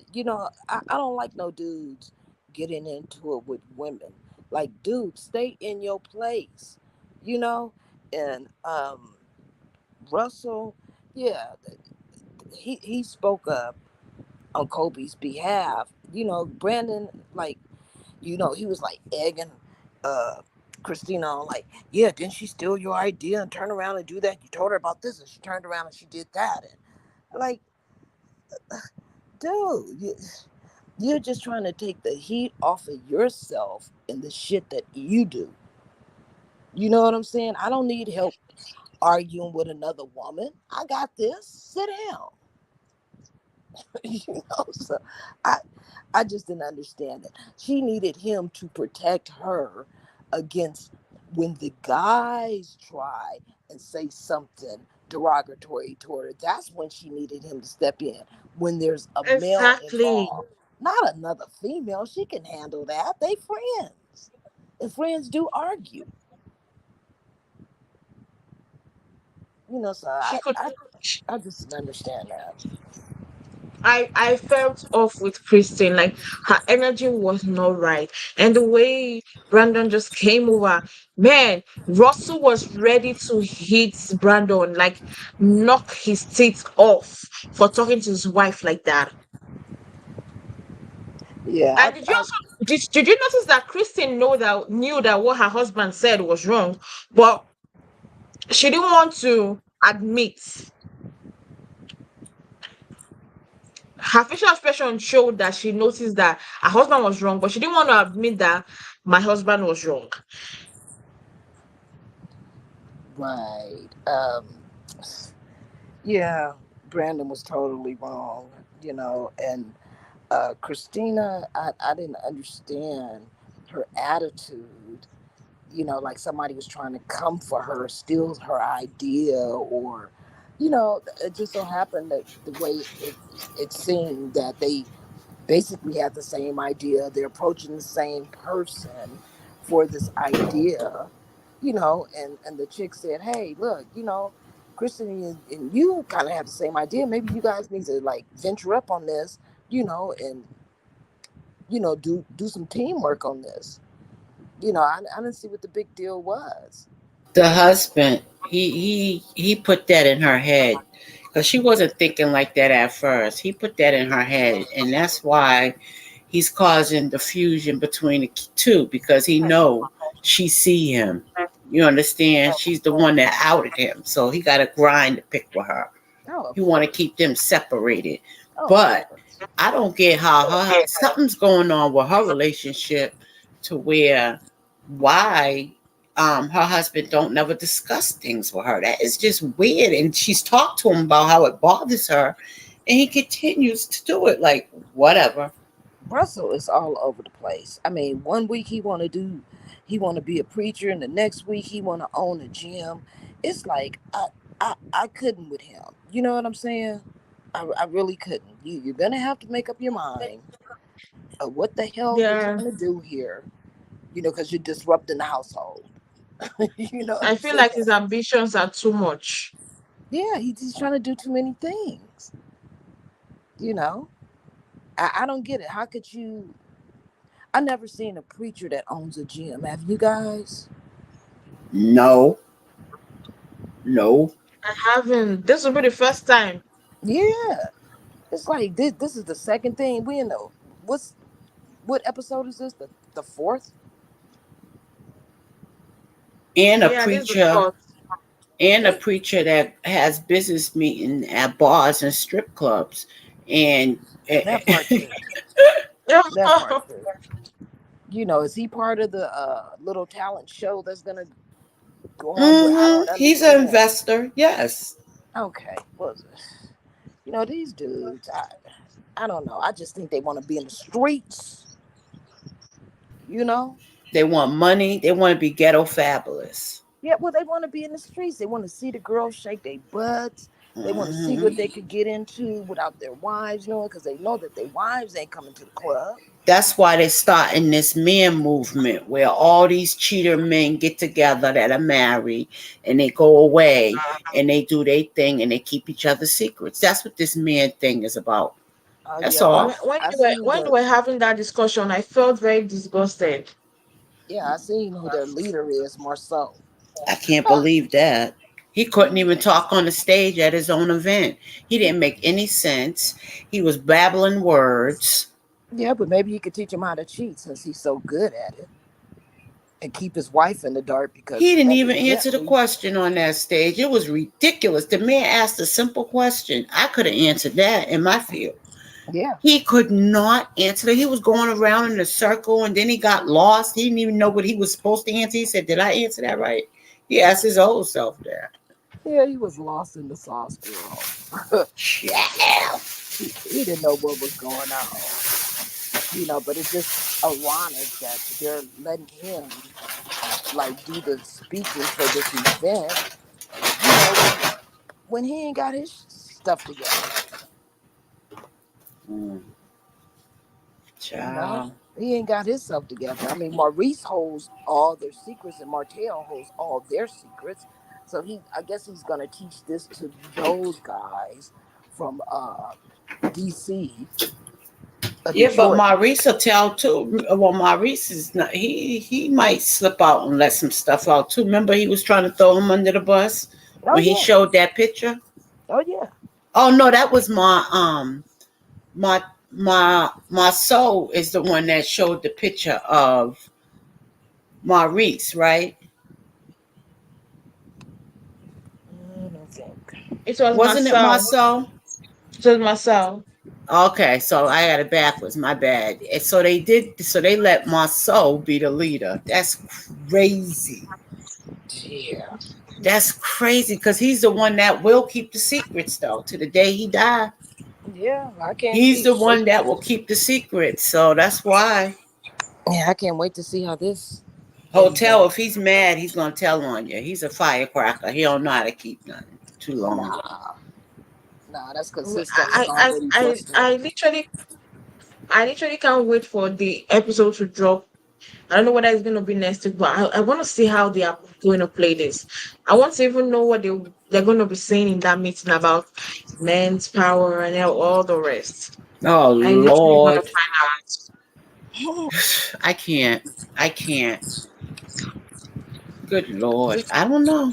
I don't like no dudes getting into it with women. Like, dude, stay in your place, you know. And Russell, yeah, he spoke up on Kobe's behalf. Brandon, like, he was like egging uh Kristina on, like, yeah, didn't she steal your idea and turn around and do that? You told her about this and she turned around and she did that. And like, dude, you're just trying to take the heat off of yourself and the shit that you do. You know what I'm saying? I don't need help arguing with another woman. I got this. Sit down. So I I just didn't understand it. She needed him to protect her against when the guys try and say something derogatory toward her. That's when she needed him to step in. When there's a male Exactly. involved, not another female. She can handle that. They friends. And friends do argue. So She I, could. I, I just didn't understand that. I felt off with Kristen, like her energy was not right. And the way Brandon just came over, man, Russell was ready to hit Brandon, like knock his teeth off for talking to his wife like that. Yeah, And did you also did you notice that Kristen knew that what her husband said was wrong, but she didn't want to admit. Her facial expression showed that she noticed that her husband was wrong, but she didn't want to admit that my husband was wrong. right. Yeah, Brandon was totally wrong. And Kristina, I didn't understand her attitude. Like somebody was trying to come for her, steal her idea, or, it just so happened that the way it seemed that they basically had the same idea. They're approaching the same person for this idea, and the chick said, hey, look, Kristen and you kind of have the same idea. Maybe you guys need to like venture up on this, and do some teamwork on this. I didn't see what the big deal was. The husband, he put that in her head Because she wasn't thinking like that at first. He put that in her head, and that's why he's causing the fusion between the two, because he know she see him. You understand? She's the one that outed him, so he got to grind to pick with her. Oh, He of want to course. keep them separated. Oh, of But course. I don't get how something's going on with her relationship to where why her husband don't never discuss things with her. That is just weird. And she's talked to him about how it bothers her, and he continues to do it. Like, whatever. Russell is all over the place. I mean, one week he want to be a preacher, and the next week he want to own a gym. It's like I couldn't with him. You know what I'm saying? I really couldn't. You're gonna have to make up your mind of what the hell you're Yeah, trying to do here. You know, because you're disrupting the household. You know what I I'm feel saying? like his ambitions are too much. Yeah, he's trying to do too many things. You know, I don't get it. How could you? I never seen a preacher that owns a gym. Have you guys? No, no. I haven't. This will be the first time. Yeah, it's like this is the second thing we in the what's what episode is this? The fourth? And a Yeah, this is the preacher, fourth. and a They preacher that has business meeting at bars and strip clubs, and that part too. That part too. You know, is he part of the little talent show that's gonna go on? Where I don't he's an understand. investor. Yes, Okay, well, you know these dudes. I don't know. I just think they want to be in the streets. You know. they want money. They want to be ghetto fabulous. Yeah, well, they want to be in the streets. They want to see the girls shake their butts. They want to see what hmm they could get into without their wives knowing, because they know that their wives ain't coming to the club. That's why they're starting this man movement where all these cheater men get together that are married, and they go away and they do their thing and they keep each other's secrets. That's what this man thing is about. Oh That's yeah, well, all. I seen When they the were having that discussion, I felt very disgusted. yeah, I seen who their leader is, Marsau. I can't believe that. He couldn't even Yeah, talk on the stage at his own event. He didn't make any sense. He was babbling words. yeah, but maybe you could teach him how to cheat since he's so good at it, and keep his wife in the dark He because didn't even answer the evidently, question on that stage. It was ridiculous. The man asked a simple question. I could have answered that in my field. yeah, He could not answer it. He was going around in a circle, and then he got lost. He didn't even know what he was supposed to answer. He said, "Did I answer that right?" He asked his old self that. yeah, he was lost in the sauce, girl. Yeah. He didn't know what was going on. You know, but it's just ironic that they're letting him like do the speaking for this event, you know, when he ain't got his stuff together. Mm, You know, child. he ain't got himself together. I mean, Maurice holds all their secrets, and Martell holds all their secrets. So I guess he's gonna teach this to those guys from DC, Yeah, but Detroit. Maurice will tell too. Well, Maurice is not. He might slip out and let some stuff out too. Remember, he was trying to throw him under the bus Oh when he yeah, showed that picture. oh yeah, Oh no, that was my soul is the one that showed the picture of Maurice, right? I don't think. It was Wasn't it my Marsau. soul? It was Marsau. Okay, so I got it backwards. My bad. And so they did. So they let my soul be the leader. That's crazy. Yeah, That's crazy because he's the one that will keep the secrets though to the day he died. yeah, I can't He's see. the one that will keep the secrets. So that's why Yeah, I can't wait to see how this ends Hotel, up. if he's mad, he's gonna tell on you. He's a firecracker. He don't know how to keep nothing too long. Nah, nah, that's because his stuff is I, I, already I, busted. I literally, I literally can't wait for the episode to drop. I don't know whether it's going to be next week, but I want to see how they are going to play this. I want to even know what they're going to be saying in that meeting about men's power and all the rest. Oh I literally want to Lord, find I can't. I can't. Good Lord, I don't know.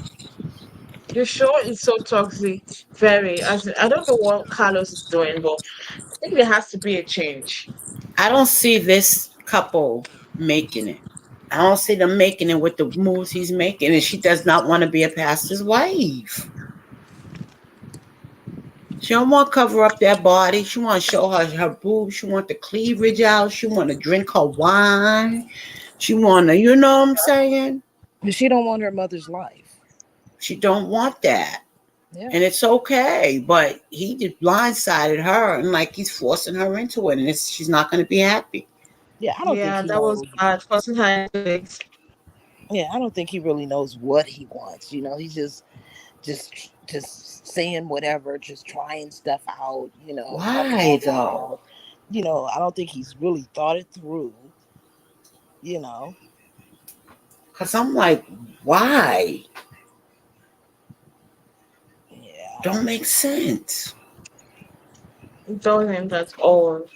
The show is so toxic. Very. I don't know what Carlos is doing, but I think there has to be a change. I don't see this couple making it. I don't see them making it with the moves he's making, and she does not want to be a pastor's wife. She don't want to cover up that body. She want to show her boobs. She want the cleavage out. She want to drink her wine. She want to, you know what I'm saying? But she don't want her mother's life. She don't want that. Yeah. And it's okay, but he just blindsided her and like he's forcing her into it, and she's not going to be happy. Yeah, I don't think Yeah, he that was knows. bad. Forcing her into it. Yeah, I don't think he really knows what he wants. You know, he's just saying whatever, just trying stuff out. You know, Why though? you know, I don't think he's really thought it through. You know, Because I'm like, why? yeah. Don't make sense. It doesn't at all.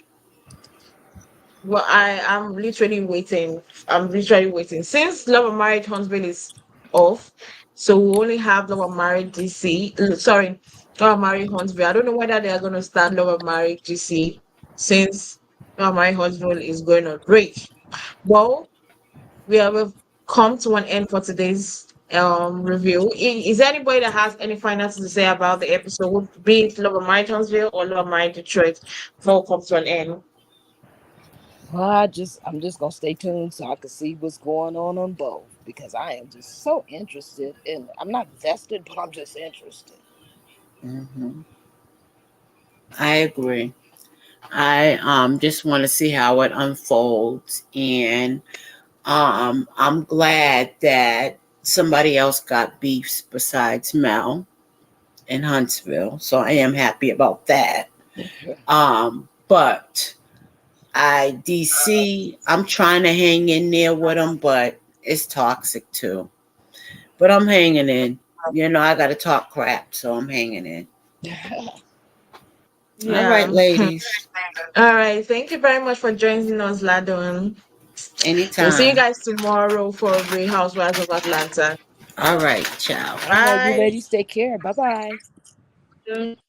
Well, I'm literally waiting. I'm literally waiting. Since Love and Marriage Huntsville is off, so we only have Love and Marriage DC. Sorry, Love and Marriage Huntsville. I don't know whether they are going to start Love and Marriage DC since Love and Marriage Huntsville is going on break. Well, we have come to an end for today's review. Is there anybody that has any final to say about the episode, be it Love and Marriage Huntsville or Love and Marriage Detroit, before we come to an end? Well, I'm just gonna stay tuned so I can see what's going on both because I am just so interested in. I'm not vested, but I'm just interested. Hmm. I agree. I just want to see how it unfolds, and I'm glad that somebody else got beefs besides Mel in Huntsville, so I am happy about that. But I'm trying to hang in there with them, but it's toxic too. But I'm hanging in. You know, I got to talk crap, so I'm hanging in. All right, Yeah. ladies. All right. Thank you very much for joining us, Ladon. We'll see you Anytime. guys tomorrow for Real Housewives of Atlanta. All right. Ciao. All right, you Bye. ladies, take care. Bye bye.